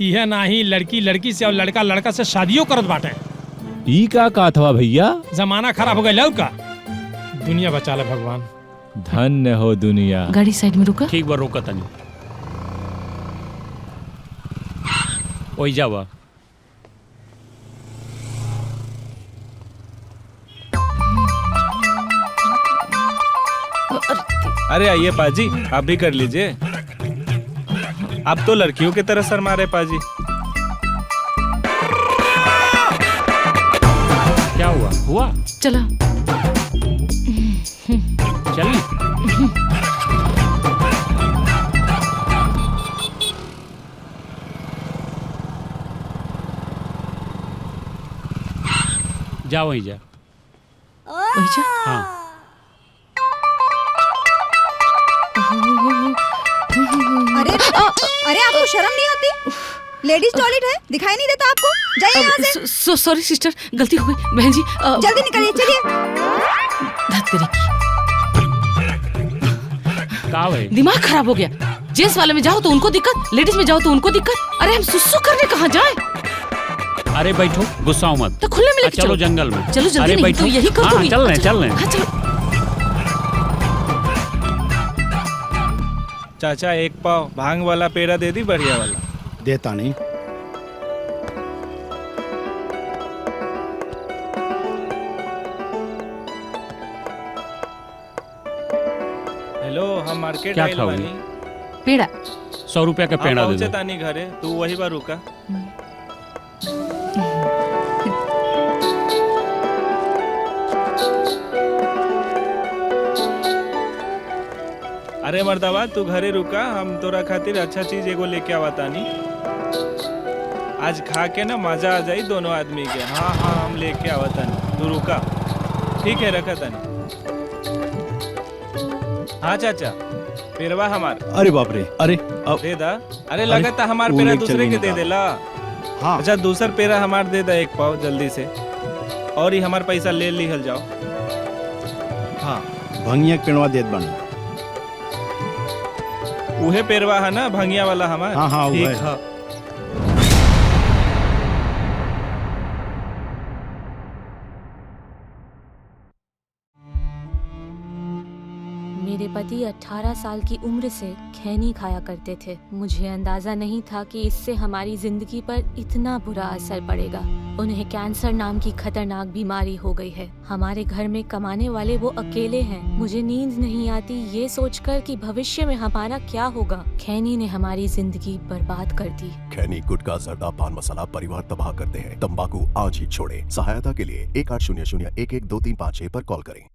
Speaker 10: यह नाही लड़की लड़की से और लड़का लड़का से शादियों करत बाटे।
Speaker 9: ई का कहत बा भैया?
Speaker 10: जमाना खराब हो गइल का, दुनिया बचा ले भगवान।
Speaker 9: धन्य हो दुनिया।
Speaker 2: गाड़ी साइड में रुका।
Speaker 1: ठीक बा, रोका तनी। ओई जावा।
Speaker 15: अरे आइए पाजी, आप भी कर लीजिए। आप तो लड़कियों की तरह शर्मा रहे पाजी।
Speaker 1: क्या हुआ? हुआ?
Speaker 2: चला
Speaker 1: चलिए। जा वहीं जा।
Speaker 2: वहीं जा।
Speaker 1: हाँ।
Speaker 8: अरे अरे आपको शर्म नहीं होती? लेडीज टॉयलेट है, दिखाई नहीं देता आपको? जाइए यहाँ से।
Speaker 2: सॉरी सिस्टर, गलती हो गई। बहन जी
Speaker 8: जल्दी निकलिए, चलिए।
Speaker 2: धत करेगी।
Speaker 1: क्या है?
Speaker 2: दिमाग खराब हो गया। जेंट्स वाले में जाओ तो उनको दिक्कत, लेडीज में जाओ तो उनको दिक्कत। अरे हम सुसु करने कहाँ जाए?
Speaker 1: अरे बैठो, गुस्सा मत।
Speaker 2: तो खुले में लेके
Speaker 1: चलो जंगल में।
Speaker 2: चलो जल्दी।
Speaker 1: अरे
Speaker 2: नहीं
Speaker 1: बैठो।
Speaker 2: तो यही कर दूंगी।
Speaker 1: चल रहे चल रहे।
Speaker 2: हाँ चलो।
Speaker 15: चाचा एक पाव भांग वाला पेड़ा दे दी, बढ़िया वाला।
Speaker 11: देता नहीं।
Speaker 15: हेलो, हम मार्केट
Speaker 1: क्या
Speaker 15: आइल
Speaker 1: खाओगे?
Speaker 15: बानी।
Speaker 2: पेड़ा
Speaker 1: 100 रुपया का पेड़ा दे दो।
Speaker 15: तानी घरे तू वही बार रुका। अरे मर्दावा, तू घरे रुका, हम तोरा खातिर अच्छा चीज एगो लेके आवा तानी। आज खा के ना मजा आ जाई दोनों आदमी के। हाँ हाँ, हम लेके आवा तानी, तू रुका। ठीक है, रखा तानी। हाँ चाचा, पेड़वा हमार।
Speaker 11: अरे बाप रे, अरे
Speaker 15: दे दा। अरे लगा था हमार पेड़ा दूसरे के दे देला।
Speaker 11: हाँ।
Speaker 15: अच्छा, दूसर पेड़ा हमार दे दा एक पाव जल्दी से, और ही हमार पैसा ले लिहल जाओ। हाँ,
Speaker 11: भंगिया के पेड़वा देत बन।
Speaker 15: उहे पेड़वा है ना भंगिया वाला हमार।
Speaker 11: हाँ हाँ,
Speaker 15: ठीक
Speaker 11: उहे।
Speaker 15: है।
Speaker 16: मेरे पति 18 साल की उम्र से खैनी खाया करते थे। मुझे अंदाजा नहीं था कि इससे हमारी जिंदगी पर इतना बुरा असर पड़ेगा। उन्हें कैंसर नाम की खतरनाक बीमारी हो गई है। हमारे घर में कमाने वाले वो अकेले हैं। मुझे नींद नहीं आती ये सोचकर कि भविष्य में हमारा क्या होगा। खैनी ने हमारी जिंदगी बर्बाद कर दी।
Speaker 17: खैनी, गुटखा, जर्दा, पान मसाला परिवार तबाह करते हैं। तंबाकू आज ही छोड़े। सहायता के लिए 1800-112356 पर कॉल करें।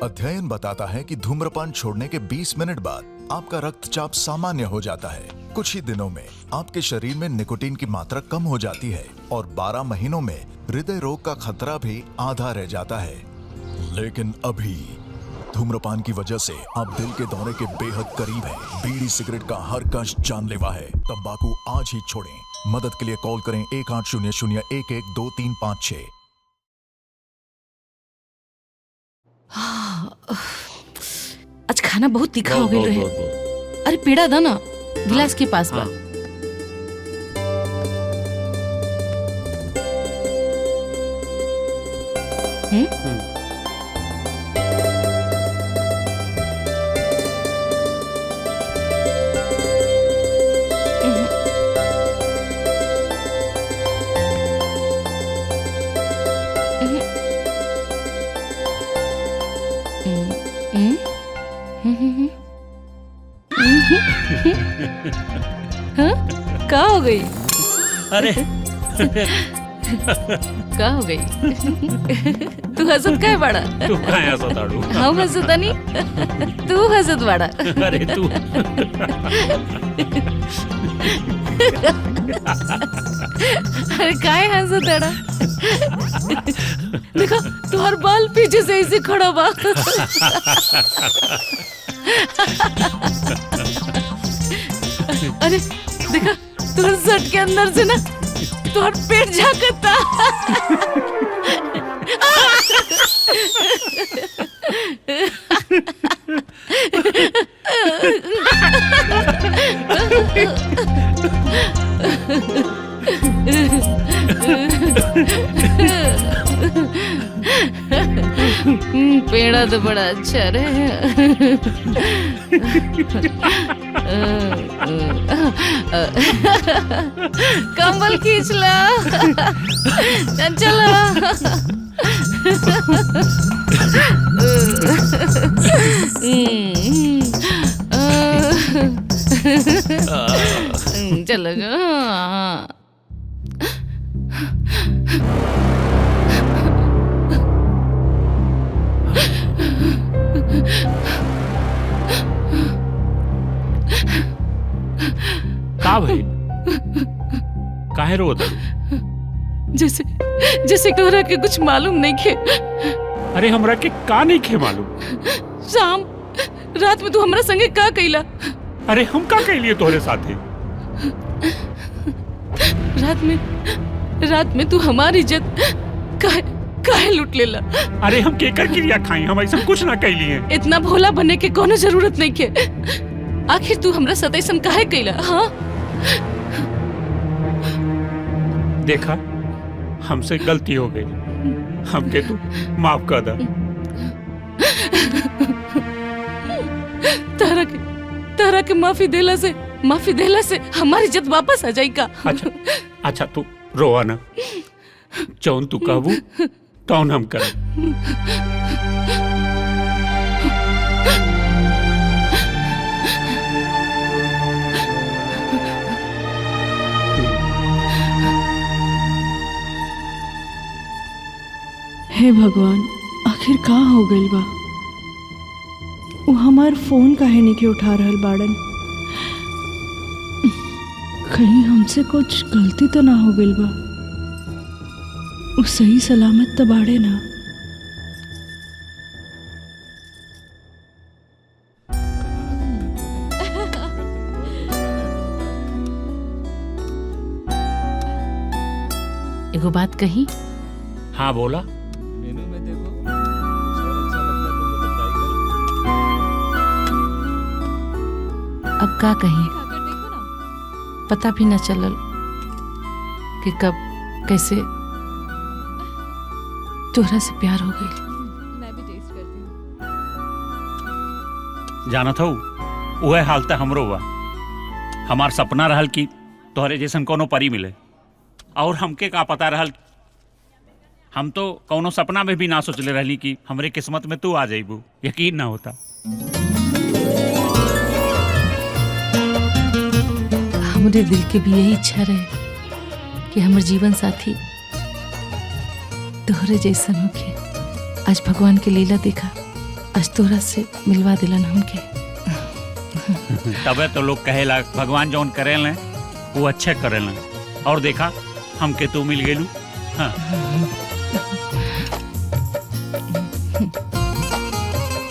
Speaker 18: अध्ययन बताता है कि धूम्रपान छोड़ने के 20 मिनट बाद आपका रक्तचाप सामान्य हो जाता है। कुछ ही दिनों में आपके शरीर में निकोटीन की मात्रा कम हो जाती है और 12 महीनों में हृदय रोग का खतरा भी आधा रह जाता है। लेकिन अभी धूम्रपान की वजह से आप दिल के दौरे के बेहद करीब हैं। बीड़ी सिगरेट का हर कश जानलेवा है। तंबाकू आज ही छोड़ें। मदद के लिए कॉल करें 1800-112356।
Speaker 2: आज खाना बहुत तीखा हो गया रहे। अरे पेड़ा था ना गिलास के पास बा। हाँ? क्या हो गई?
Speaker 1: अरे
Speaker 2: क्या हो गई? तू हंसत काय बड़ा?
Speaker 1: तू काय हंसत आडू?
Speaker 2: हम हंसत नहीं, तू हंसत बड़ा।
Speaker 1: अरे तू
Speaker 2: अरे काय हंसत आड़ा? देखो तुम्हार बाल पीछे से ऐसे खड़ा बा। अरे देखा तुम्हारे शर्ट के अंदर से ना तुम्हार पेट झांकता। पेड़ा तो बड़ा अच्छा रहे। कंबल खींच ला। चलो। चलो जो।
Speaker 1: का भाई काहे रो दरू?
Speaker 2: जैसे जैसे तोहरा के कुछ मालूम नहीं खे।
Speaker 1: अरे हमरा के का नहीं खे मालूम?
Speaker 2: शाम रात में तू हमरा संगे का कइला?
Speaker 1: अरे हम का कइलिए तोहरे साथे?
Speaker 2: रात में तू हमारी इज्जत काहे लूट लेला?
Speaker 1: अरे हम केकर क्रिया खाई? हम ऐसा कुछ ना कइलिए।
Speaker 2: इतना भोला बनने के कोनो जरूरत नहीं के। आखिर तू हमरा साथ ऐसा काहे कइला? हाँ
Speaker 1: देखा हमसे गलती हो गई, हमके तू माफ कर दा।
Speaker 2: तारा के माफी देला से हमारी इज्जत वापस आ जाई का?
Speaker 1: अच्छा तू रोवा ना, जौन तू कहबू तौन हम कर।
Speaker 3: हे भगवान, आखिर का हो गइल बा? वो हमार फोन काहे नहीं के उठा रहल बाड़न? कहीं हमसे कुछ गलती तो ना हो गइल बा? वो सही सलामत तो बाड़े ना?
Speaker 2: एगो बात कही?
Speaker 1: हाँ बोला।
Speaker 2: अब का कहीं पता भी न चलल कि कब कैसे तोहरा से प्यार हो गई।
Speaker 12: मैं भी टेस्ट करती हूँ।
Speaker 1: जाना था वह हाल तो हमरो हुआ। हमार सपना रहल कि तोहरे जैसन कोनो परी मिले, और हमके का पता रहल। हम तो कोनो सपना में भी ना सोचले रहली कि हमरे किस्मत में तू आ जाइबू। यकीन ना होता।
Speaker 2: हमारे दिल के भी यही इच्छा रहे कि हमारे जीवन साथी तोहरे जैसन होके। आज भगवान के लीला देखा, आज तोहरा से मिलवा दिलन हमके।
Speaker 1: तबे तो लोग कहेला भगवान जौन करेला वो अच्छे करेला, और देखा हमके तू मिल गेलू। हाँ।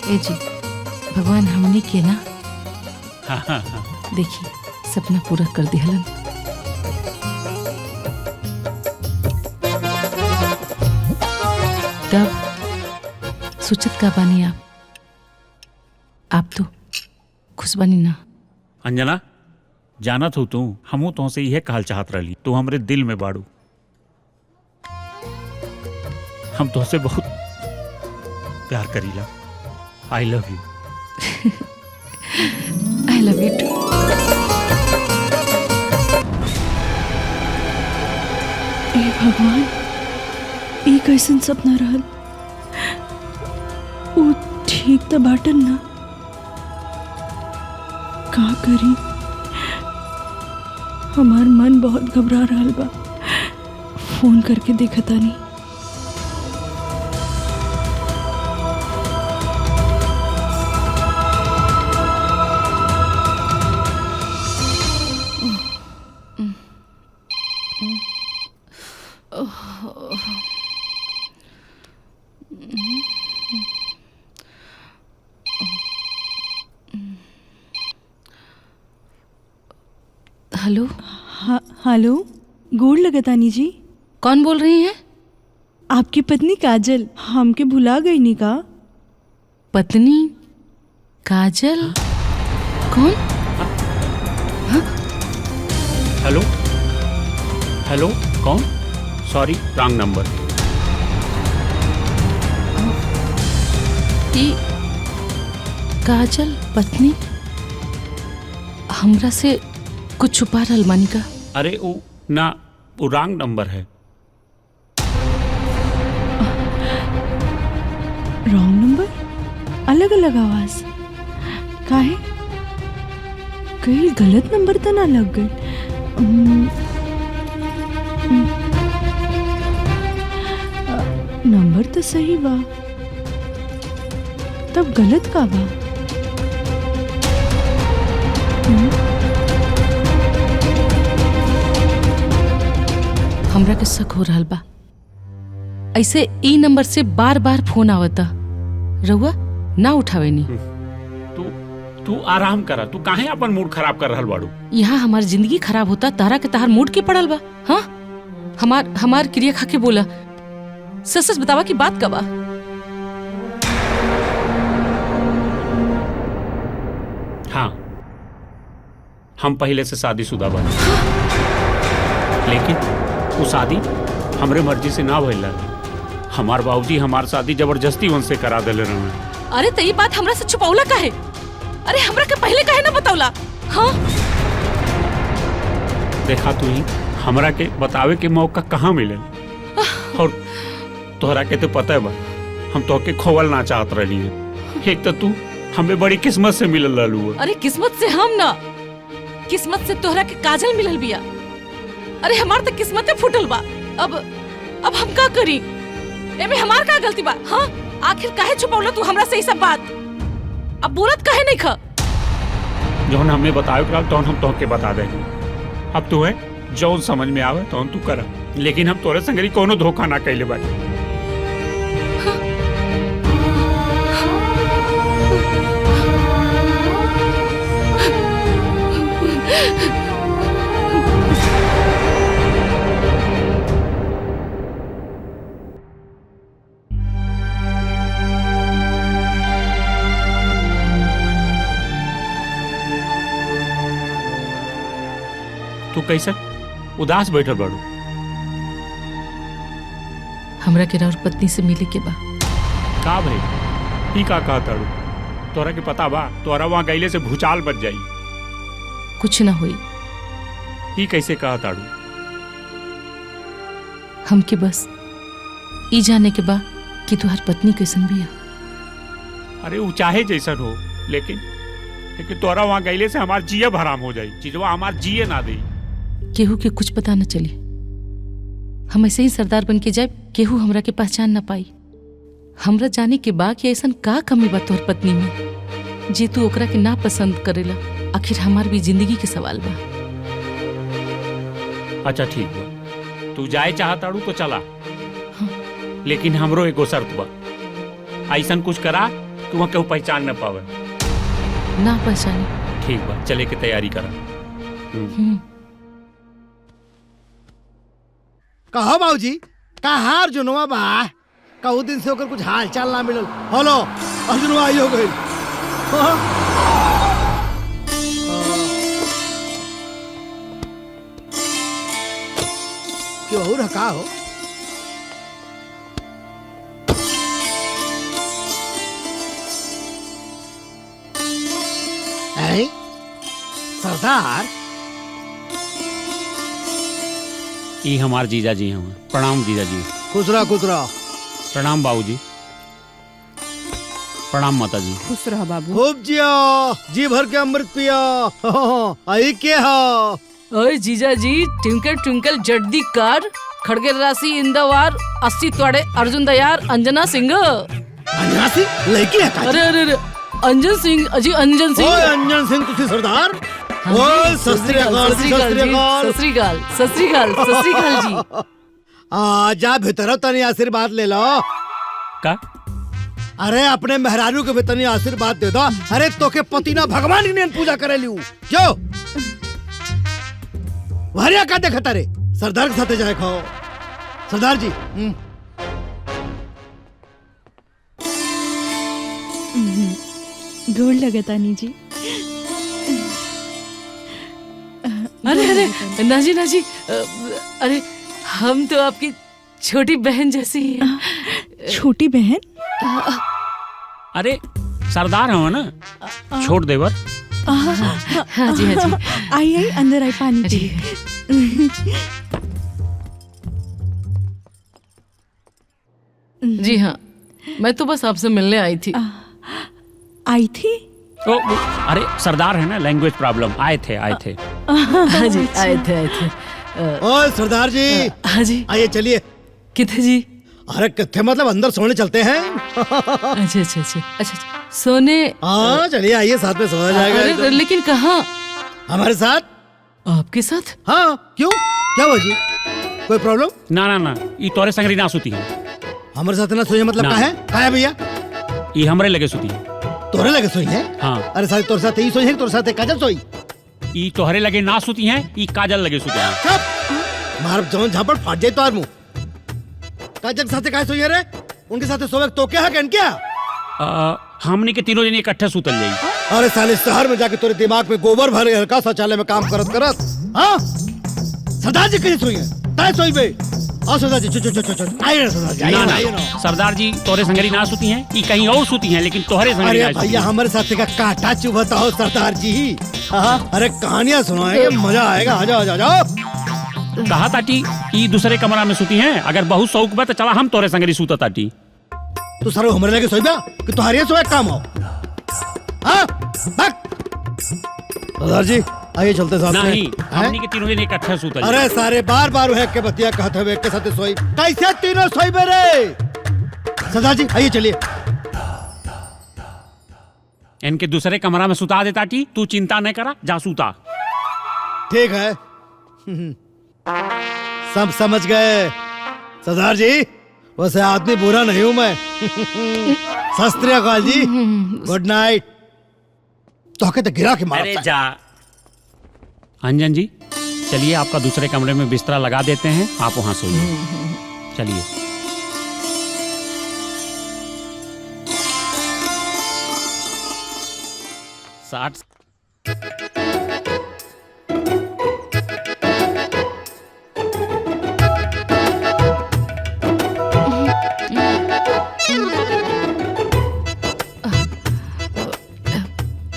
Speaker 2: ए जी, भगवान हमनी के ना
Speaker 1: हाँ हाँ हाँ।
Speaker 2: देखी सपना पूरा कर दिहलन। तब सोचत का बानी आप तो खुश बनी ना?
Speaker 1: अंजना, जानत हो तू हमू तुमसे यह कहल चाहत रही, तू हमरे दिल में बाड़ू। हम तुमसे बहुत प्यार करीला। I love you.
Speaker 2: I love you too.
Speaker 3: ए भगवान, ई कैसन सपना रहल? वो ठीक तो बाटन ना? का करी? हमार मन बहुत घबरा रहल बा। फोन करके देखता नहीं।
Speaker 2: हेलो।
Speaker 3: हेलो, गोड़ लगतानी जी।
Speaker 2: कौन बोल रही हैं?
Speaker 3: आपकी पत्नी काजल। हमके भुला गई नी का?
Speaker 2: पत्नी काजल? कौन?
Speaker 1: हेलो हेलो, कौन? Sorry, wrong number.
Speaker 2: काजल पत्नी? हमरा से कुछ छुपा रहल मानी का?
Speaker 1: अरे वो ना, वो रॉन्ग नंबर है।
Speaker 3: Wrong number? अलग अलग आवाज काहे? कहीं गलत नंबर तो ना लग गए? नंबर तो सही बा, तब गलत का बा?
Speaker 2: हमरा के शक हो रहल बा। ऐसे ई नंबर से बार बार फोन आवता, रहुआ ना उठावे नी।
Speaker 1: तू आराम करा, तू काहे अपन मूड खराब कर रहल बाड़ू?
Speaker 2: यहाँ हमार जिंदगी खराब होता, तारा के तार मूड के पड़ल बा। हाँ, हमार क्रिया खा के बोला, सच सच बतावा की बात का बा?
Speaker 1: हाँ, हम पहले से शादीशुदा बा, लेकिन वो शादी हमरे मर्जी से ना भइल। हमार बाबूजी हमार शादी जबरदस्ती उनसे करा देले रहे।
Speaker 2: अरे तो ये बात हमरा से छुपावला काहे? अरे हमरा के पहले काहे ना बतावला? हाँ,
Speaker 1: देखा तू ही हमरा के बतावे के मौका कहाँ मिले, और तोहरा के तो पता है बा, हम तोहके खोवल ना चाहत रही है। एक तो तू हमें बड़ी किस्मत से मिलल रहलू।
Speaker 2: अरे किस्मत से हम ना, किस्मत से तोहरा के काजल मिलल बिया। अरे हमार तो किस्मते फूटल बा। अब हम का करी? एमे हमार का गलती बा? हाँ, आखिर काहे छुपावला तू हमरा से ई सब बात? अब बोलत काहे नहीं खा?
Speaker 1: जौन हमें बतावे के तौन हम तोहके बता देंगे। अब तू है जौन समझ में आवे तौन तू कर, लेकिन हम तोरे संगरी कोनो धोखा ना कैले बानी। तू कैसे उदास बैठल बाड़ू?
Speaker 2: हमरा के और पत्नी से मिले के बा।
Speaker 1: का भाई ई का कहा ताड़ू? तोरा के पता बा तोरा वहाँ गईले से भूचाल बच जाई।
Speaker 2: कुछ ना होई।
Speaker 1: ई कैसे कहा ताड़ू?
Speaker 2: हमके बस ई जाने के बा कि तुहार पत्नी कैसन बिया।
Speaker 1: अरे वो चाहे जैसन हो, लेकिन तोरा वहाँ गईले से हमार जिये हराम हो जाई। चीजवा हमार जिये ना दे।
Speaker 2: केहू के कुछ पता न चली। हम ऐसे ही सरदार बन के जाए, केहू हमरा के पहचान न पाई। हमरा जाने के बा कि ऐसन का कमी बा तोहर पत्नी में जे तू ओकरा के ना पसंद करेला। आखिर हमार भी जिंदगी के सवाल बा।
Speaker 1: अच्छा ठीक बा, तू जाए चाहताड़ू तो चला।
Speaker 2: हाँ।
Speaker 1: लेकिन हमरो एगो शर्त बा, ऐसन कुछ करा तू वहाँ केहू पहचान न पावे।
Speaker 2: ना पहचाने?
Speaker 1: ठीक बा, चले के तैयारी करा।
Speaker 4: कहो बाबूजी, का हार जुनवा बा? कहू दिन से होकर कुछ हाल चाल ना मिलल। हेलो, अर्जुनवा आई हो गई। क्यों हो रखा हो? सरदार,
Speaker 1: ई हमार जीजा जी हैं। प्रणाम जीजा जी।
Speaker 4: खुश रहा खुश रहा।
Speaker 1: प्रणाम बाबूजी। प्रणाम माता जी।
Speaker 6: खुश रह बाबू।
Speaker 4: खूब जिया, जी भर के अमृत पिया। आई के हा?
Speaker 2: ओए जीजा जी, ट्विंकल ट्विंकल जड्डी कार, खड़गे राशि इंदवार, 80 तोड़े अर्जुन दयार, अंजना सिंह।
Speaker 4: अंजना सिंह लड़की है का?
Speaker 2: अरे अरे अरे, अंजन सिंह अजी, अंजन सिंह।
Speaker 4: ओए अंजन सिंह तुसी सरदार? ओए सत श्री अकाल, सत श्री अकाल,
Speaker 2: सत श्री अकाल, सत श्री अकाल, सत श्री अकाल जी।
Speaker 4: जा भीतर तनी आशीर्वाद ले लो।
Speaker 1: का?
Speaker 4: अरे अपने मेहरारू के भी तनी आशीर्वाद दे दो। अरे तो के पति ना भगवान की पूजा करे लियो क्यों? वहरिया का देखता रे? सरदार के साथ जाए खाओ। सरदार जी।
Speaker 3: गोड़ लगता नी जी।
Speaker 2: अरे अरे नाजी नाजी, अरे हम तो आपकी छोटी बहन जैसी हैं।
Speaker 3: छोटी बहन?
Speaker 1: अरे सरदार हो ना, छोड़ देवर।
Speaker 2: हाँ जी हाँ जी।
Speaker 3: आई आई अंदर आई पानी पी।
Speaker 2: जी हाँ, मैं तो बस आपसे मिलने आई थी।
Speaker 3: आई थी?
Speaker 1: ओ, अरे सरदार है ना, लैंग्वेज प्रॉब्लम। आए थे
Speaker 2: हाँ जी, आए थे।
Speaker 4: ओए सरदार जी।
Speaker 2: हाँ जी।
Speaker 4: आइए चलिए।
Speaker 2: किथे जी?
Speaker 4: अरे किथे मतलब अंदर सोने चलते हैं।
Speaker 2: अच्छा सोने।
Speaker 4: हाँ चलिए आइए, साथ में सोया जाएगा।
Speaker 2: लेकिन कहाँ?
Speaker 4: हमारे साथ।
Speaker 2: आपके साथ?
Speaker 4: हाँ क्यों, क्या हुआ जी, कोई प्रॉब्लम?
Speaker 1: ना, ये तोरे संगरी ना सुती है।
Speaker 4: हमारे साथ ना सोई मतलब कहाँ है भैया?
Speaker 1: ये हमरे लगे सुती है।
Speaker 4: तोरे लगे सोई है?
Speaker 1: हाँ।
Speaker 4: अरे सारी तोरे साथ ही सोई है, तोरे साथ काजल सोई?
Speaker 1: ई तोहरे लगे ना सुती हैं, ई काजल लगे सुती हैं।
Speaker 4: मार जौन झापड़ फाट जाए तोर मुंह। काजल के साथ काहे सोई है रे? उनके साथ सोवे तो क्या है क्या?
Speaker 1: हमने के तीनों जने इकट्ठे सुतल जाई।
Speaker 4: अरे साले शहर में जाके तोरे दिमाग में गोबर भरे हल्का शौचालय में काम करत। हाँ सरदार जी कहीं सोई है? ताए सोई बे। और सरदार जी आइए सरदार जी।
Speaker 1: ना सरदार जी तोरे संगरी ना सुती हैं, ई कहीं और सुती हैं, लेकिन तोहरे संगरी ना।
Speaker 4: अरे भैया हमारे साथ का कांटा चुभता हो सरदार जी। अरे कहानियां सुनाएंगे, मजा आएगा। आ जाओ।
Speaker 1: कहा ताटी ई दूसरे कमरा में सुती हैं। अगर बहुत शौक बा तो चला हम तोरे संगरी सुता ताटी।
Speaker 4: तू सर हमारे लगे सोईबा कि तुम्हारे सोए काम हो? हाँ सरदार जी आइए चलते साथ में।
Speaker 1: नहीं, हमनी के तीनों जने इकट्ठे सुतल।
Speaker 4: अरे सारे बार के बतिया कहते हुए के साथ सोई, कैसे तीनों सोई बेरे? सरदार जी आइए चलिए।
Speaker 1: इनके दूसरे कमरा में सुता देता टी, तू चिंता न करा, जा सुता।
Speaker 4: ठीक है। सब समझ गए सरदार जी। वैसे आदमी बुरा नहीं हूं मैं। सत श्री अकाल जी, गुड नाइट। तो कहते गिरा के मारा।
Speaker 1: अरे जा अंजन जी, चलिए आपका दूसरे कमरे में बिस्तरा लगा देते हैं, आप वहां सोइए। चलिए।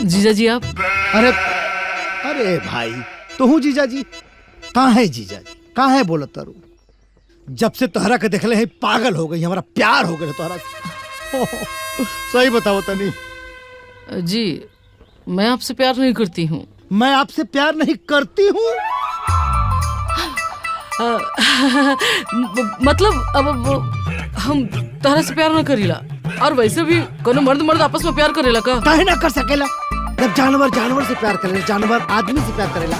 Speaker 2: जीजा जी आप?
Speaker 4: अरे भाई तू जीजा जी कहाँ है? जीजा जी कहाँ है? बोलत तारू, जब से तोहरा के देखले है पागल हो गई, हमारा प्यार हो गया तोहरा से। सही बताओ तनी।
Speaker 2: जी मैं आपसे प्यार नहीं करती हूँ।
Speaker 4: मैं आपसे प्यार नहीं करती हूँ?
Speaker 2: मतलब अब हम तोहरा से प्यार न करीला, और वैसे भी कोनो मर्द आपस में प्यार करेला का?
Speaker 4: काहे ना कर सकेला? जब जानवर से प्यार करेला, जानवर आदमी से प्यार करेला,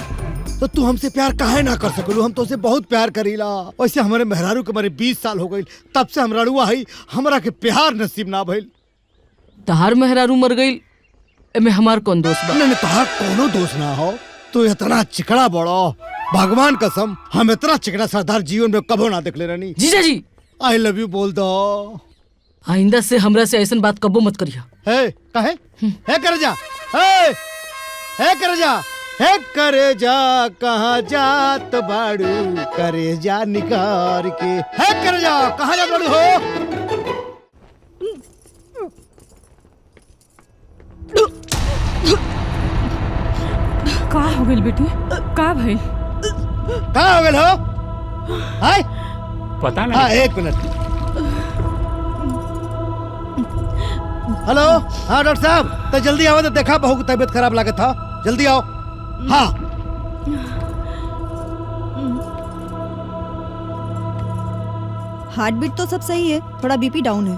Speaker 4: तो तू हमसे प्यार काहे ना कर सकलू? हम तो उसे बहुत प्यार करीला। वैसे हमारे मेहरारू के मारे 20 साल हो गई, तब से हमरा रुआ है, हमरा के प्यार नसीब ना भइल।
Speaker 2: तहार मेहरारू मर गई, एमे हमार कौन दोष बा?
Speaker 4: नहीं तहार कोनो दोष ना हो। तू इतना चिकड़ा बड़ो, भगवान कसम हम इतना चिकड़ा सरदार जीवन में कबो ना देख ले रहनी।
Speaker 2: जीजा जी
Speaker 4: आई लव यू बोल दो।
Speaker 2: आइंदा से हमरा से ऐसा बात कबो मत करिया।
Speaker 4: है कहे? है कर जा, है कर जा, है करे जा, कहाँ जात बाड़ू, करे जा निकार के। है कर जा, कहाँ जात बाड़ू हो?
Speaker 6: का हो गइल बेटी? का भइल?
Speaker 4: का हो गइल हो? हाय
Speaker 1: पता नहीं।
Speaker 4: हाँ 1 मिनट। हेलो, हाँ डॉक्टर साहब, तो जल्दी आओ, तो देखा बहू की तबीयत खराब लागत था, जल्दी आओ। हाँ
Speaker 8: हार्ट बीट तो सब सही है, थोड़ा बीपी डाउन है।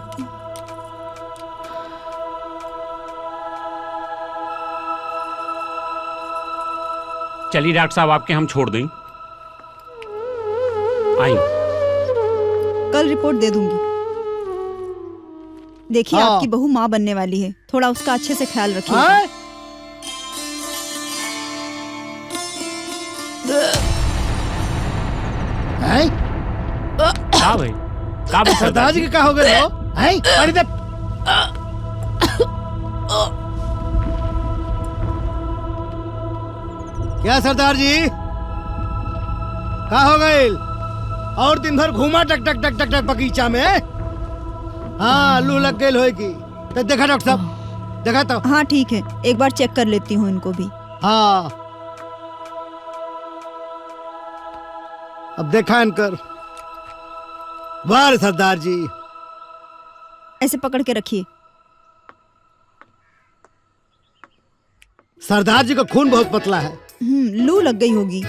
Speaker 1: चलिए डॉक्टर साहब आपके हम छोड़ दें। आई
Speaker 8: कल रिपोर्ट दे दूंगी। देखिए
Speaker 4: हाँ।
Speaker 8: आपकी बहू माँ बनने वाली है, थोड़ा उसका अच्छे से ख्याल रखिए।
Speaker 1: का भाई? का भाई
Speaker 4: सरदार जी के का हो गए हो? हैं? पानी दे। क्या सरदार जी का हो गए? और दिन भर घूमा टक टक टक टक टक बगीचा में? हाँ लू लग गई होगी। तो देखा डॉक्टर साहब देखा तो।
Speaker 8: हाँ ठीक है, एक बार चेक कर लेती हूँ इनको भी।
Speaker 4: हाँ अब देखा इनकर। वाह सरदार जी।
Speaker 8: ऐसे पकड़ के रखिए।
Speaker 4: सरदार जी का खून बहुत पतला है।
Speaker 8: लू लग गई होगी।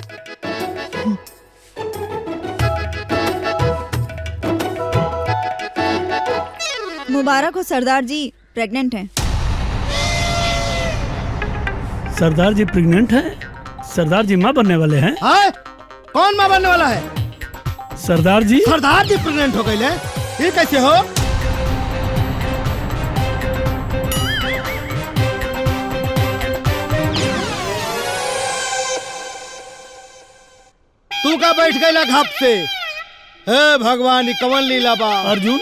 Speaker 8: मुबारक हो सरदार जी, प्रेग्नेंट हैं।
Speaker 5: सरदार जी प्रेग्नेंट है? सरदार जी माँ बनने वाले हैं?
Speaker 4: हाँ? कौन माँ बनने वाला है?
Speaker 5: सरदार जी
Speaker 4: प्रेग्नेंट हो गई है? ये कैसे हो? तू का बैठ गई घाप से? हे भगवान, ये कवन लीला बा।
Speaker 5: अर्जुन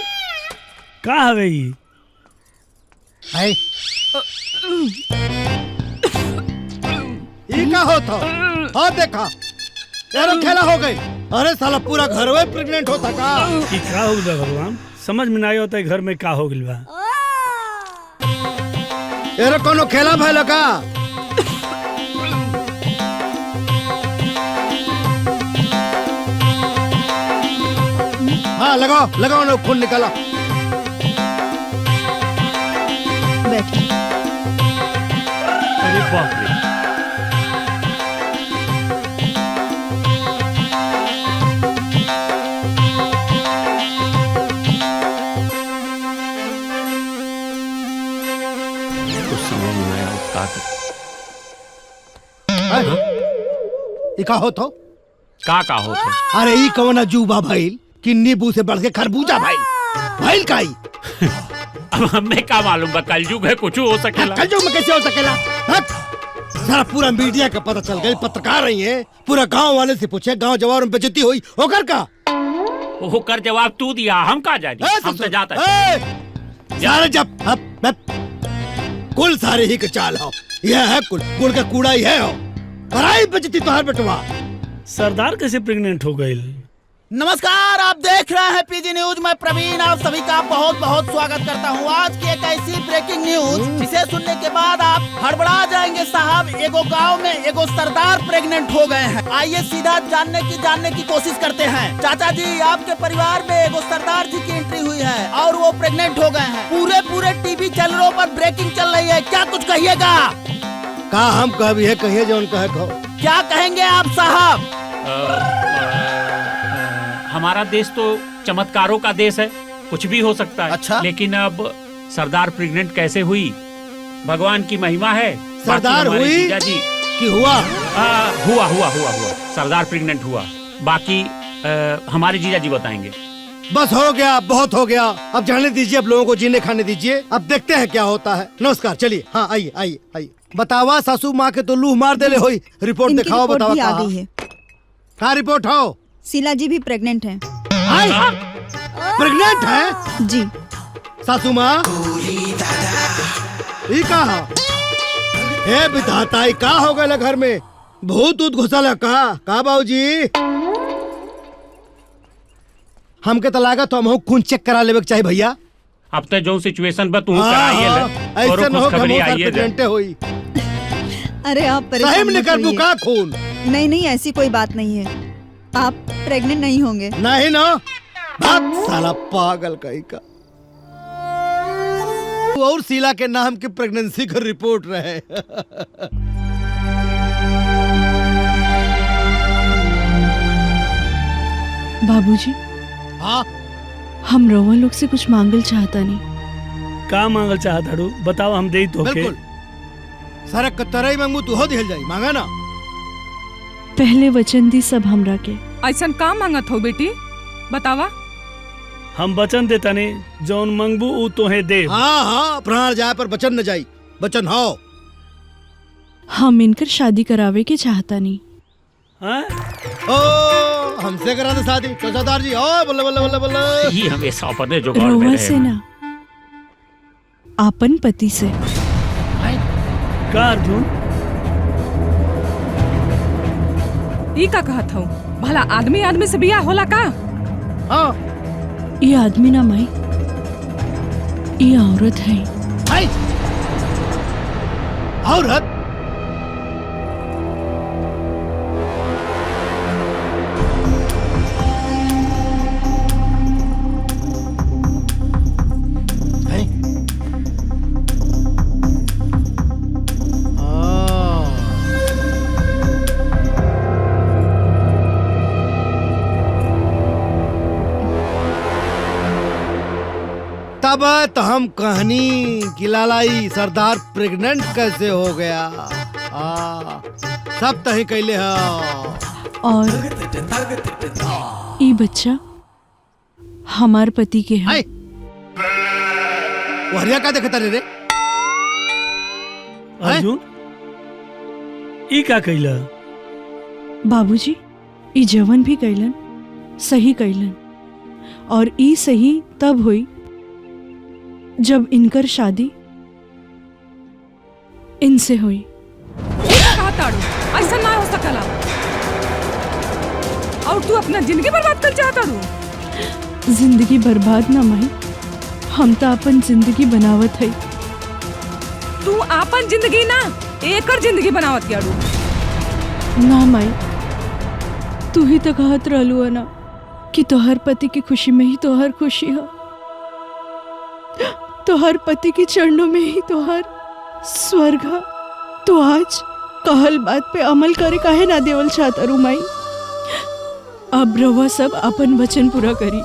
Speaker 5: का हवे ई?
Speaker 4: है ये का होता? हाँ देखा यार खेला हो गई। अरे साला पूरा घर में प्रेग्नेंट होता का?
Speaker 5: ई का हो गया भगवान, समझ में नहीं होता है घर में का हो गइल बा।
Speaker 4: यार कोनो खेला भइल का? हाँ लगाओ लगाओ ना, खून निकाला।
Speaker 8: बैठिए।
Speaker 1: अरे बाप रे। कुछ समझ नहीं आया का
Speaker 4: ये का हो तो?
Speaker 1: का हो तो?
Speaker 4: अरे ई कवना जूबा भाई कि नींबू से बढ़ के खरबूजा भाई भाई काई।
Speaker 1: अब हमें क्या मालूम बा, कलयुग है, कुछ हो सकेला।
Speaker 4: कलयुग में कैसे हो सकेला? सारा पूरा मीडिया का पता चल गया, पत्रकार रही है, पूरा गांव वाले से पूछे, गांव जवाब में बेइज्जती हुई होकर का?
Speaker 1: होकर जवाब तू दिया, हम कहाँ जाने? हम तो जाता
Speaker 4: है। जब कुल सारे ही के चाल हो, यह है कुल गुड़ का कूड़ा ही है हो। कराई बेइज्जती तो हर बेटवा।
Speaker 5: सरदार कैसे प्रेग्नेंट हो गई?
Speaker 19: नमस्कार, आप देख रहे हैं पीजी न्यूज। मैं प्रवीण आप सभी का बहुत बहुत स्वागत करता हूं। आज की एक ऐसी ब्रेकिंग न्यूज जिसे सुनने के बाद आप हड़बड़ा जाएंगे साहब। एगो गांव में एगो सरदार प्रेग्नेंट हो गए हैं। आइए सीधा जानने की कोशिश करते हैं। चाचा जी, आपके परिवार में एगो सरदार जी की एंट्री हुई है और वो प्रेग्नेंट हो गए हैं। पूरे टीवी चैनलों पर ब्रेकिंग चल रही है, क्या कुछ कहिएगा?
Speaker 4: का हम कभी है कहिए जो कहे कहो।
Speaker 19: क्या कहेंगे आप साहब?
Speaker 1: हमारा देश तो चमत्कारों का देश है, कुछ भी हो सकता है।
Speaker 19: अच्छा?
Speaker 1: लेकिन अब सरदार प्रेग्नेंट कैसे हुई, भगवान की महिमा है।
Speaker 4: सरदार हुई
Speaker 1: जी
Speaker 4: कि हुआ?
Speaker 1: हुआ सरदार प्रेग्नेंट हुआ। बाकी हमारे जीजा जी बताएंगे।
Speaker 4: बस हो गया, बहुत हो गया, अब जाने दीजिए, अब लोगों को जीने खाने दीजिए, अब देखते हैं क्या होता है। नमस्कार, चलिए। हाँ आइए आइए आइए। बतावा सासू माँ के तो लूह मार देले होई। रिपोर्ट दिखाओ, बतावा कहाँ रिपोर्ट हो?
Speaker 8: शीला जी भी प्रेग्नेंट हैं।
Speaker 4: प्रेग्नेंट है
Speaker 8: जी।
Speaker 4: सासू माँ ई का हे विधाता, ई का हो गया घर में? भूत घुसल का बाबूजी? हमके तो लागत हम खून चेक करा लेवे के चाहिए भैया।
Speaker 1: अब तक जो सिचुएशन पर तू कराइए
Speaker 4: ऐसा न हो कि प्रेग्नेंट होई।
Speaker 8: अरे आप परेशान
Speaker 4: मत होइए। का खून?
Speaker 8: नहीं ऐसी कोई बात नहीं है, आप प्रेग्नेंट नहीं होंगे।
Speaker 4: नहीं ना, बात साला पागल कहीं का। और शीला के नाम की प्रेगनेंसी का रिपोर्ट रहे।
Speaker 3: बाबूजी,
Speaker 4: हाँ
Speaker 3: हम रउआ लोग से कुछ मांगल चाहता नहीं।
Speaker 5: का मांगल चाहता रू? बताओ, हम दे तो।
Speaker 4: बिल्कुल सारा कतरई मांगू तू हो दिल जाई, मांगा ना।
Speaker 3: पहले वचन दी सब हमरा के।
Speaker 6: ऐसा का मांगत हो बेटी, बतावा।
Speaker 5: हम वचन देता नहीं, जौन मंगबू उ तोहे दे।
Speaker 4: हाँ प्राण जाए पर वचन न जाई, वचन हो।
Speaker 3: हम इनकर शादी करावे के चाहता नहीं।
Speaker 4: ओ हमसे करा दे शादी चौकीदार जी। ओ बल्ले बल्ले बल्ले बल्ले।
Speaker 1: ये हमेशा अपने जुगाड़ में
Speaker 3: रउआ
Speaker 1: रहे।
Speaker 3: से ना, आपन पति से।
Speaker 5: का अर्जुन?
Speaker 6: ई का कहत हूँ? भला आदमी से बियाह होला का?
Speaker 4: हाँ।
Speaker 3: ये आदमी ना माई, ये औरत है।
Speaker 4: औरत? तब तो हम कहनी कि लालाई सरदार प्रेग्नेंट कैसे हो गया। सब तही कैले है।
Speaker 3: और ये बच्चा हमार पति के है।
Speaker 4: वहरिया का देखता रे?
Speaker 5: अर्जुन ई का कैला?
Speaker 3: बाबूजी ई जवन भी कैलन सही कैलन, और ई सही तब हुई जब इनकर शादी इनसे हुई।
Speaker 6: ऐसा ना हो सकला। और तू अपना जिंदगी बर्बाद कर चाहता रू?
Speaker 3: जिंदगी बर्बाद ना माई, हम तो अपन जिंदगी बनावत है।
Speaker 6: तू अपन जिंदगी ना एकर जिंदगी बनावत यारू।
Speaker 3: ना माई, तू ही तो कहत रहलू है ना कि तोहर पति की खुशी में ही तोहर खुशी है, तोहर पति के चरणों में ही तोहर स्वर्ग है। तो आज कहल बात पे अमल करे काहे ना देवल चाहता रू माई। अब रवा सब अपन वचन पूरा करी।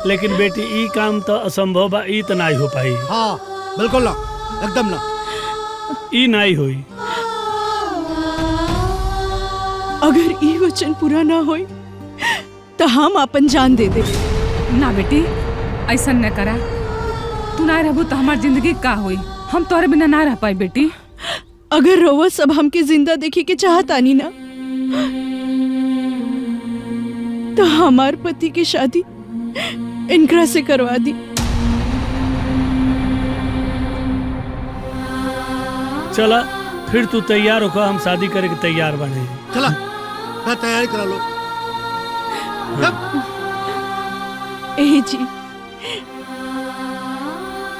Speaker 5: लेकिन बेटी ई काम तो असंभव बा, ई तो नहीं हो पाई।
Speaker 4: हाँ बिल्कुल ना, एकदम ना,
Speaker 5: ई नहीं हुई।
Speaker 3: अगर ई वचन पूरा ना होई तो हम अपन जान दे दे।
Speaker 6: ना बेटी ऐसा न करा। तू ना रहबू तो हमार जिंदगी का हुई? हम तोरे बिना ना रह पाई बेटी।
Speaker 3: अगर रोवा सब हमके जिंदा देखी के चाहतानी ना, तो हमार पति की शादी इनकरा से करवा दी।
Speaker 5: चला फिर तू तैयार होकर हम शादी करे के तैयार बने।
Speaker 4: चला तैयारी करा लो।
Speaker 3: ए जी,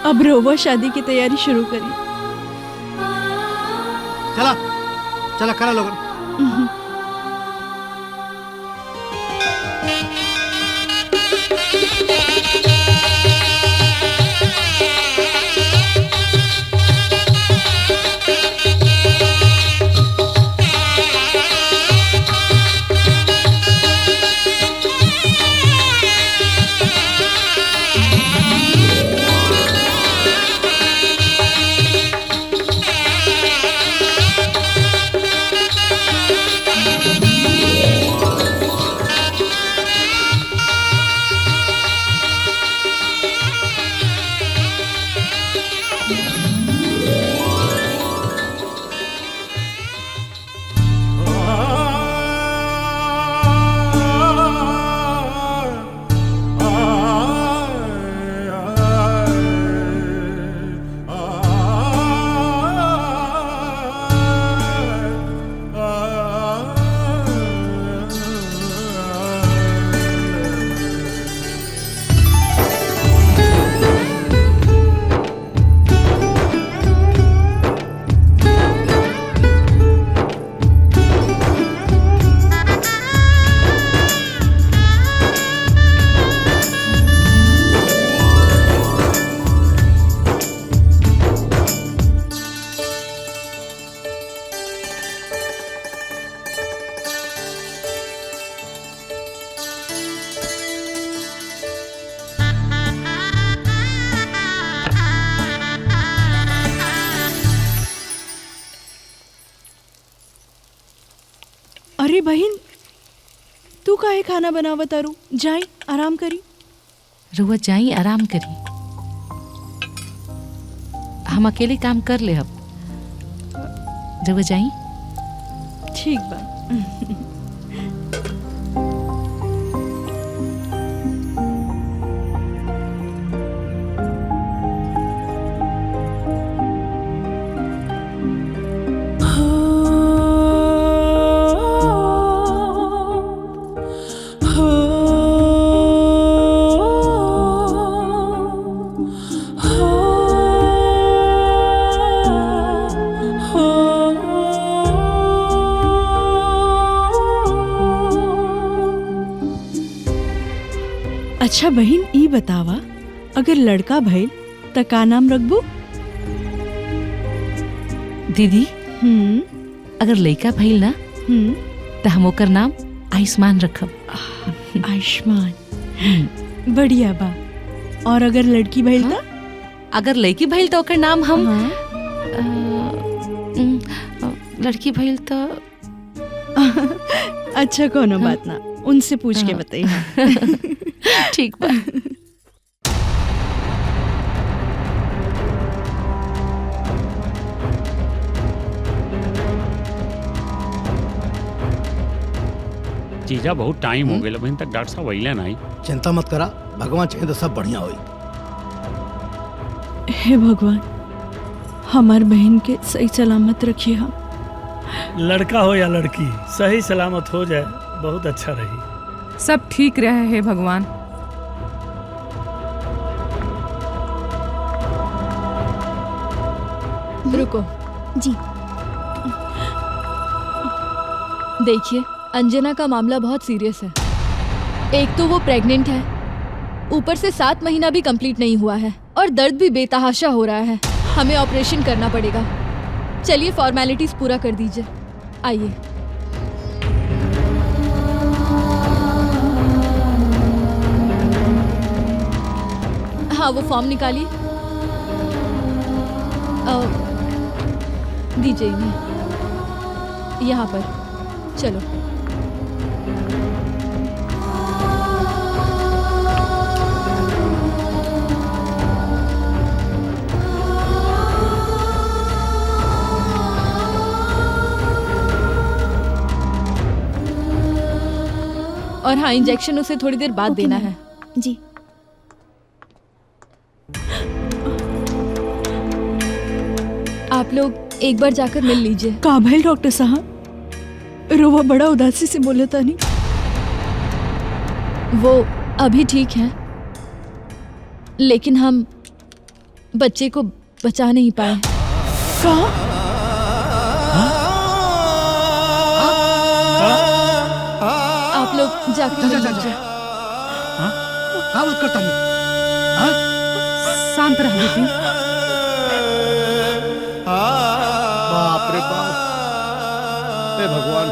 Speaker 3: अब रोवा शादी की तैयारी शुरू करी।
Speaker 4: चला चला करा लो।
Speaker 3: अरे बहन, तू काहे खाना बनावत तारू? जाई आराम करी।
Speaker 2: रुआ जाई आराम करी, हम अकेले काम कर ले। अब रुआ जाई।
Speaker 3: ठीक बा।
Speaker 20: Oh
Speaker 3: अच्छा बहन ई बतावा, अगर लड़का भइल त का नाम रखबू?
Speaker 2: दीदी अगर लड़का भइल ना तो हम ओकर नाम आयुष्मान रखब।
Speaker 3: आयुष्मान बढ़िया बा। और अगर लड़की भइल त?
Speaker 2: अगर लड़की भइल तो ओकर नाम हम लड़की भइल तो
Speaker 3: अच्छा कोनो बात ना, उनसे पूछ के बताइए।
Speaker 2: ठीक बा।
Speaker 1: जीजा बहुत टाइम हो गया, अभी तक डॉक्टर साहब अइले नहीं।
Speaker 4: चिंता मत करा, भगवान चाहे तो सब बढ़िया होई।
Speaker 3: हे भगवान, हमार बहन के सही सलामत रखिए। हम
Speaker 5: लड़का हो या लड़की, सही सलामत हो जाए बहुत अच्छा रही।
Speaker 6: सब ठीक रहे है भगवान।
Speaker 12: रुको जी। देखिए, अंजना का मामला बहुत सीरियस है। एक तो वो प्रेग्नेंट है, ऊपर से 7 महीना भी कंप्लीट नहीं हुआ है और दर्द भी बेतहाशा हो रहा है। हमें ऑपरेशन करना पड़ेगा। चलिए फॉर्मेलिटीज पूरा कर दीजिए। आइए। हाँ, वो फॉर्म निकालिए। दीजिए इन्हें यहाँ पर। चलो। और हाँ, इंजेक्शन उसे थोड़ी देर बाद देना है।
Speaker 8: जी।
Speaker 12: आप लोग एक बार जाकर मिल लीजिए।
Speaker 3: का भइल डॉक्टर साहब? रोवा बड़ा उदासी से बोले था नहीं।
Speaker 12: वो अभी ठीक है, लेकिन हम बच्चे को बचा नहीं पाए। आप लोग जाकर मिल लीजिए।
Speaker 4: हाँ मत करता नहीं।
Speaker 6: शांत रह बेटी।
Speaker 4: बाप रे बाप, हे भगवान।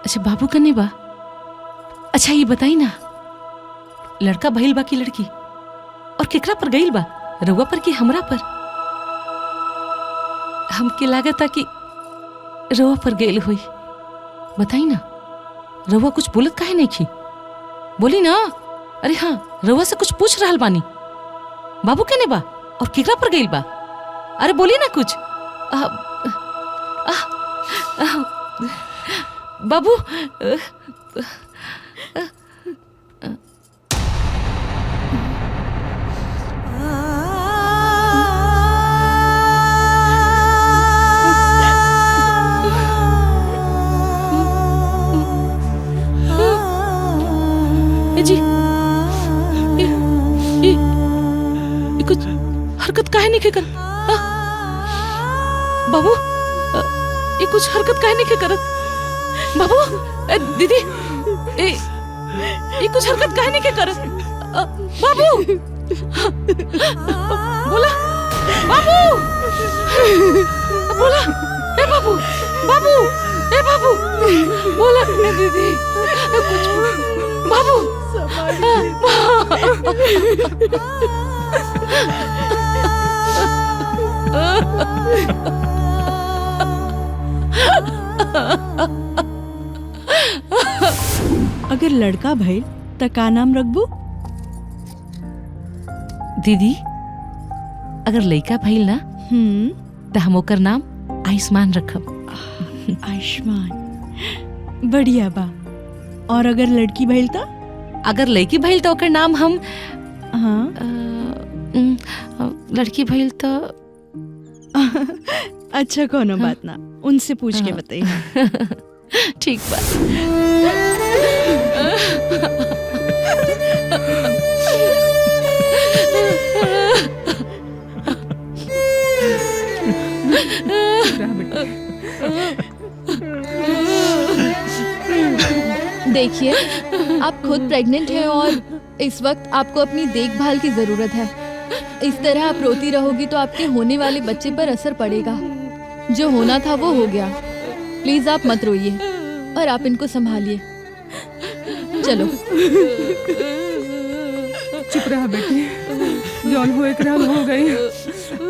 Speaker 2: अच्छा बाबू कने बा? अच्छा ये बताई ना, लड़का भइल बा की लड़की? और केकरा पर गइल बा, रउआ पर कि हमरा पर? हमके लागत था कि रउआ पर गइल हुई। बताई ना, रउआ कुछ बोलत काहे नहीं की? बोली ना। अरे हाँ, रउआ से कुछ पूछ रहल बानी। बाबू कने बा और केकरा पर गइल बा? अरे बोली ना कुछ। बाबू जी, ये कुछ हरकत काहे नहीं कर? बाबू ये कुछ हरकत काहे नहीं करत? बाबू दीदी ये कुछ हरकत काहे नहीं करत? बाबू बोला, बाबू बोला, ए बाबू, बाबू, ए बाबू बोला, दीदी कुछ बाबू।
Speaker 3: अगर लड़का भइल त का नाम रखबू?
Speaker 2: दीदी अगर लड़का भइल ना तो हम ओकर नाम आयुष्मान रखब।
Speaker 3: आयुष्मान बढ़िया बा। और अगर लड़की भइल त?
Speaker 2: अगर लड़की भइल तो ओकर नाम हम लड़की भइल तो
Speaker 3: अच्छा कोनो बात ना, उनसे पूछ के बताइए।
Speaker 2: ठीक बा।
Speaker 12: देखिए, आप खुद प्रेग्नेंट हैं और इस वक्त आपको अपनी देखभाल की जरूरत है। इस तरह आप रोती रहोगी तो आपके होने वाले बच्चे पर असर पड़ेगा। जो होना था वो हो गया। प्लीज आप मत रोइए और आप इनको संभालिए। चलो
Speaker 6: चुप रहा बेटी, जौन हो एक रात हो गई,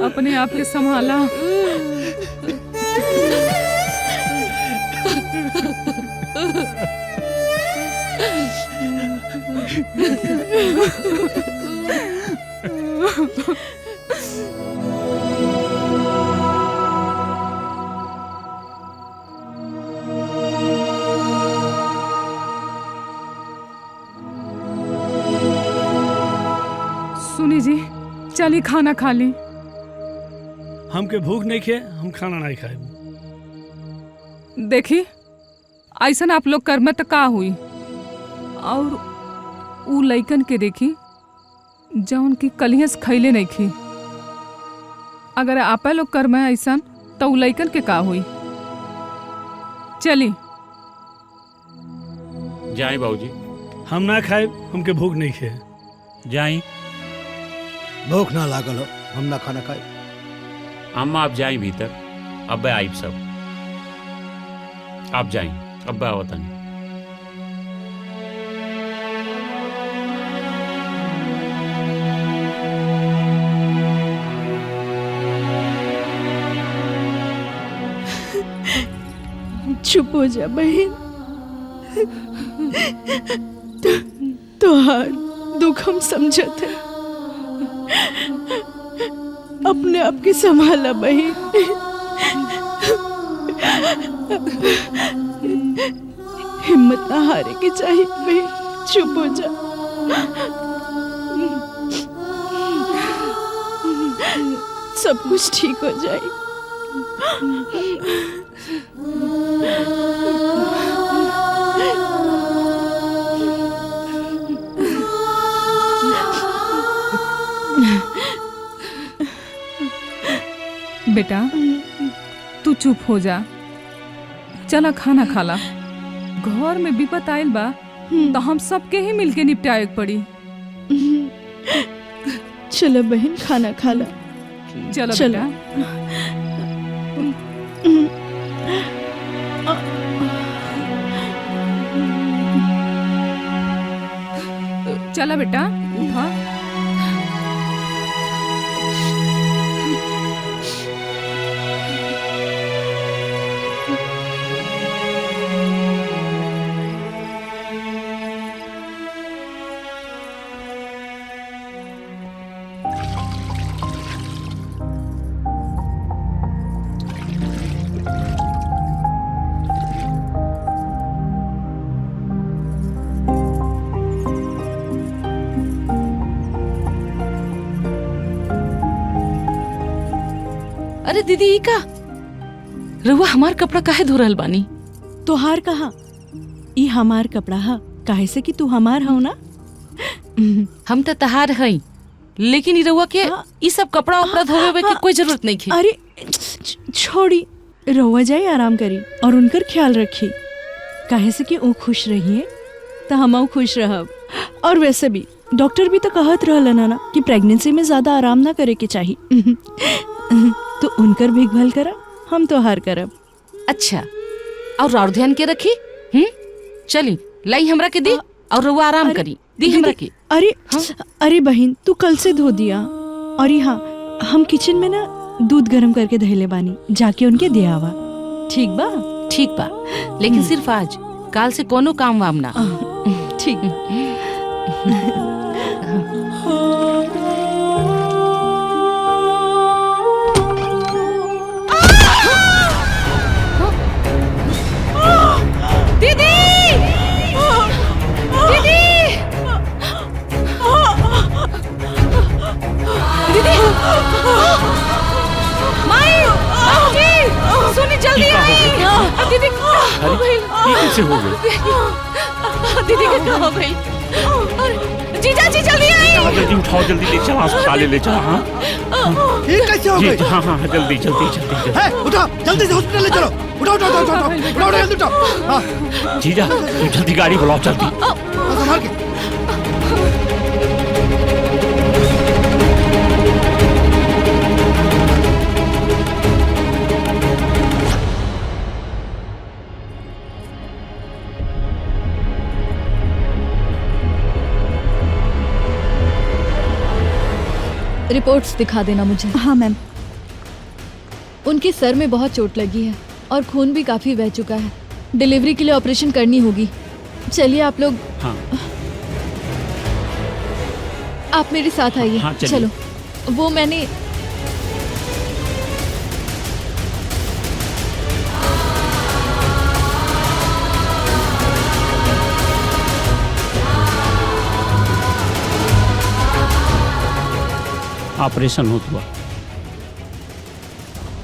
Speaker 6: अपने आप के संभाला। सुनी जी, चली खाना खा ली।
Speaker 5: हमके भूख नहीं खे, हम खाना नहीं खाए।
Speaker 6: देखी ऐसा आप लोग कर्म तो का हुई, और उ लइकन के देखी जौन की कलियस खैले नहीं खी। अगर आपा लोग कर्म है ऐसा तो उ लइकन के का हुई। चली
Speaker 1: जाए बाबूजी।
Speaker 5: हम ना खाए, हमके भूख नहीं खे।
Speaker 1: जाई।
Speaker 4: भूख ना लागल हो, हम ना खाना खाए।
Speaker 1: अम्मा आप जाई भीतर, अब आइब सब। आप जाई, अब आवतन।
Speaker 3: चुप हो जा बहन। तोहार दुख हम समझत है। अपने आप के संभाला बहन। हिम्मत ना हारे के चाहिए बहन। चुप हो जा। सब कुछ ठीक हो जाए।
Speaker 6: बेटा तू चुप हो जा, चला खाना खाला। घर में विपत आयल बा तो हम सबके ही मिलके निपटाए पड़ी।
Speaker 3: चलो बहन खाना खा ला।
Speaker 6: चलो
Speaker 3: चलो।
Speaker 6: बेटा। चला बेटा उठा।
Speaker 2: अरे दीदी ई का रउआ हमार कपड़ा काहे धो रहल बानी?
Speaker 3: तोहार कहा ई हमार कपड़ा हा, काहे से कि तू हमार हो ना।
Speaker 2: हम तो तहार हई, लेकिन ई रउआ के ई सब कपड़ा उपड़ा धोवे के कोई जरूरत नहीं थी।
Speaker 3: अरे छोड़ी, रउआ जाए आराम करी और उनकर ख्याल रखी। काहे से कि वो खुश रहिए तो हम खुश रहब। और वैसे भी डॉक्टर भी तो कहत रहलन ना कि प्रेगनेंसी में ज्यादा आराम ना करे के चाहिए। तो उनकर देखभाल करा, हम तो हार करब।
Speaker 2: अच्छा, और और ध्यान के रखी। चली लाई हमरा के दी और रउआ आराम करी। दी हमरा के।
Speaker 3: अरे अरे बहन तू कल से धो दिया। और हाँ, हम किचन में ना दूध गर्म करके धैले बानी, जाके उनके दे आवा। ठीक बा?
Speaker 2: ठीक बा, लेकिन सिर्फ आज, काल से कोनो काम वाम ना।
Speaker 3: ठीक।
Speaker 2: दीदी! दीदी! दीदी! माई! बाबूजी! सुनी जल्दी आई! दीदी
Speaker 1: अरे ये कैसे हो गई?
Speaker 2: दीदी के क्या हो गई? जीजा जी जल्दी
Speaker 1: हाँ,
Speaker 2: आई।
Speaker 1: जल्दी उठाओ, जल्दी ले चलो अस्पताल ले चलो। हाँ
Speaker 4: ये कैसे हो गई?
Speaker 1: हाँ हाँ जल्दी जल्दी जल्दी
Speaker 4: है, उठाओ जल्दी से हॉस्पिटल ले चलो। उठाओ उठाओ उठाओ उठाओ उठाओ जल्दी उठाओ। हाँ
Speaker 1: जीजा तुम जल्दी गाड़ी बुलाओ जल्दी।
Speaker 4: संभाल के।
Speaker 12: रिपोर्ट्स दिखा देना मुझे।
Speaker 8: हाँ मैम।
Speaker 12: उनके सर में बहुत चोट लगी है और खून भी काफी बह चुका है। डिलीवरी के लिए ऑपरेशन करनी होगी। चलिए आप लोग।
Speaker 1: हाँ।
Speaker 12: आप मेरे साथ आइए।
Speaker 1: हाँ, चलिए।
Speaker 12: चलो। वो मैंने
Speaker 1: ऑपरेशन हो हुआ।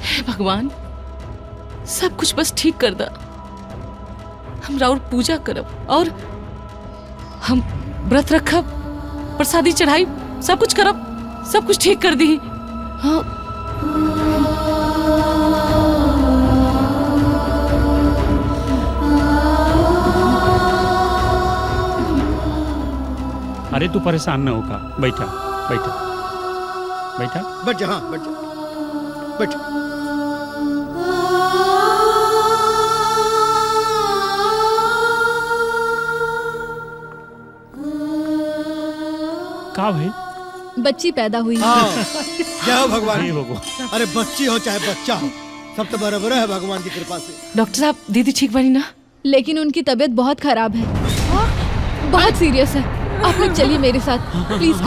Speaker 2: हे भगवान, सब कुछ बस ठीक कर दा। हम राउर पूजा करब और हम व्रत रखब, प्रसादी चढ़ाई, सब कुछ करब, सब कुछ ठीक कर दी। हाँ।
Speaker 1: अरे तू परेशान न होगा, बैठा बैठा बैठा
Speaker 4: बैठ जा। हाँ बैठ जा, बैठ।
Speaker 1: का भाई?
Speaker 12: बच्ची पैदा हुई।
Speaker 4: हाँ जय हो भगवान। अरे बच्ची हो चाहे बच्चा हो, सब तो बराबर है भगवान की कृपा से।
Speaker 2: डॉक्टर साहब दीदी ठीक बनी ना?
Speaker 12: लेकिन उनकी तबीयत बहुत खराब है, बहुत सीरियस है। आप लोग चलिए मेरे साथ प्लीज।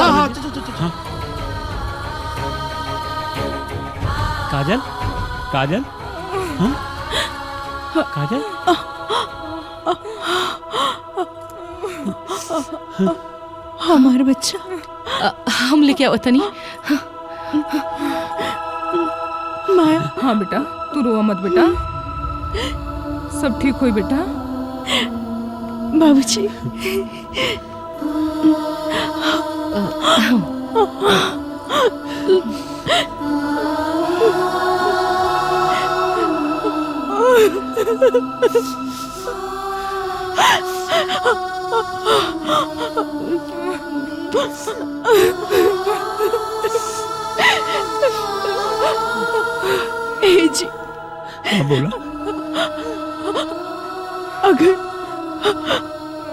Speaker 1: काजल काजल हाँ? काजल
Speaker 3: हमारा बच्चा
Speaker 2: हम लेके आओ तनी।
Speaker 3: माया।
Speaker 6: हाँ बेटा तू रो मत बेटा, सब ठीक हुई बेटा।
Speaker 3: बाबूजी। जी
Speaker 1: हाँ बोला।
Speaker 3: अगर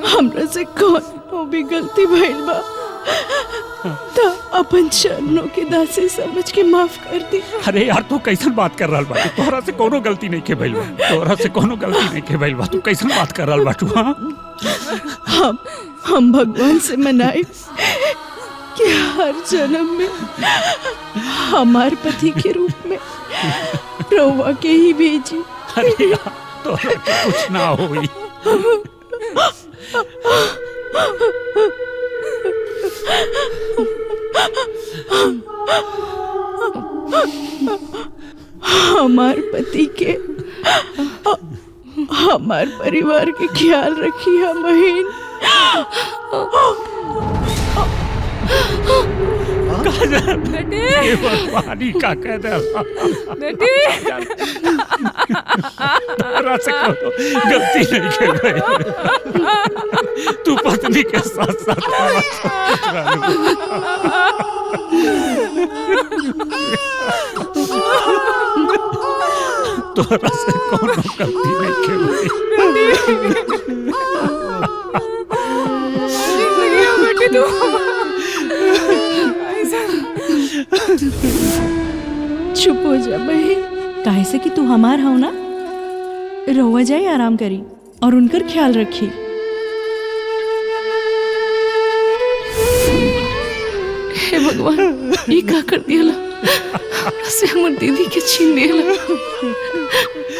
Speaker 3: हमरा से कौन भी गलती भइल बा तो अपन चरणों के दासी समझ के माफ कर दी।
Speaker 1: अरे यार तू कैसन बात कर रहा बा? तोहरा से कोनो गलती नहीं के भइल बा, तोहरा से कोनो गलती नहीं के भइल बा। तू कैसन बात कर रहा बा तू? हाँ
Speaker 3: हम भगवान से मनाए कि हर जन्म में हमार पति के रूप में रउआ के ही भेजी।
Speaker 1: अरे यार तोहरा के कुछ ना होई।
Speaker 3: हमार पति के हमार परिवार के ख्याल रखिए बहन।
Speaker 1: ये भगवानी का कह दे
Speaker 6: बेटी।
Speaker 1: तोहरा से कोनो गलती नहीं के भाई। तू पत्नी के साथ साथ तोहरा से कोनो गलती नहीं के भाई।
Speaker 6: बेटी तू
Speaker 3: चुप हो जा बहन, काहे से कि तू हमार हो ना। रहुआ जाए आराम करी और उनकर ख्याल रखी।
Speaker 2: हे भगवान, ये का कर दिया से हमर दीदी के छीन दिया,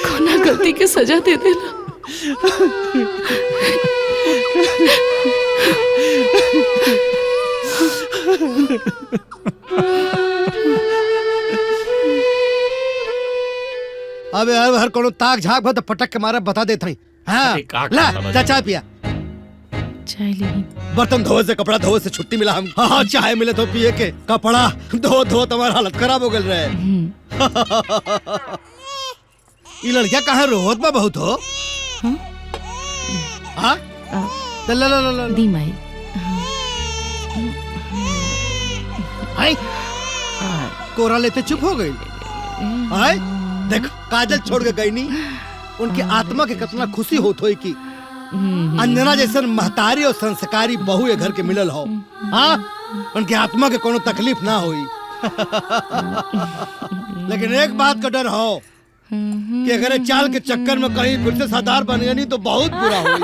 Speaker 2: कोना गलती के सजा दे देला।
Speaker 4: अबे हर कोनो ताक झाक भर तो पटक के मारा बता देता ही। हाँ
Speaker 1: अरे का
Speaker 4: ला
Speaker 1: करता बा?
Speaker 4: जा चाय पिया।
Speaker 2: चाय ली।
Speaker 4: बर्तन धोए से कपड़ा धोए से छुट्टी मिला हम। हाँ चाय मिले तो पिए के कपड़ा धो धो तुम्हारा हालत खराब हो गल रहे। ये लड़कियां कहाँ रोहत में बहुत हो? हाँ
Speaker 2: दी माई।
Speaker 4: आई कोरा लेते चुप हो गई। आई देखो काजल छोड़ के गई नहीं। उनकी आत्मा के कितना खुशी होत होई कि अंजना जैसन महतारी और संस्कारी बहू ये घर के मिलल हो। हाँ उनकी आत्मा के कोनो तकलीफ ना हुई। लेकिन एक बात का डर हो कि अगर ये चाल के चक्कर में कहीं फिर से सरदार बन गई नहीं तो बहुत बुरा हुई।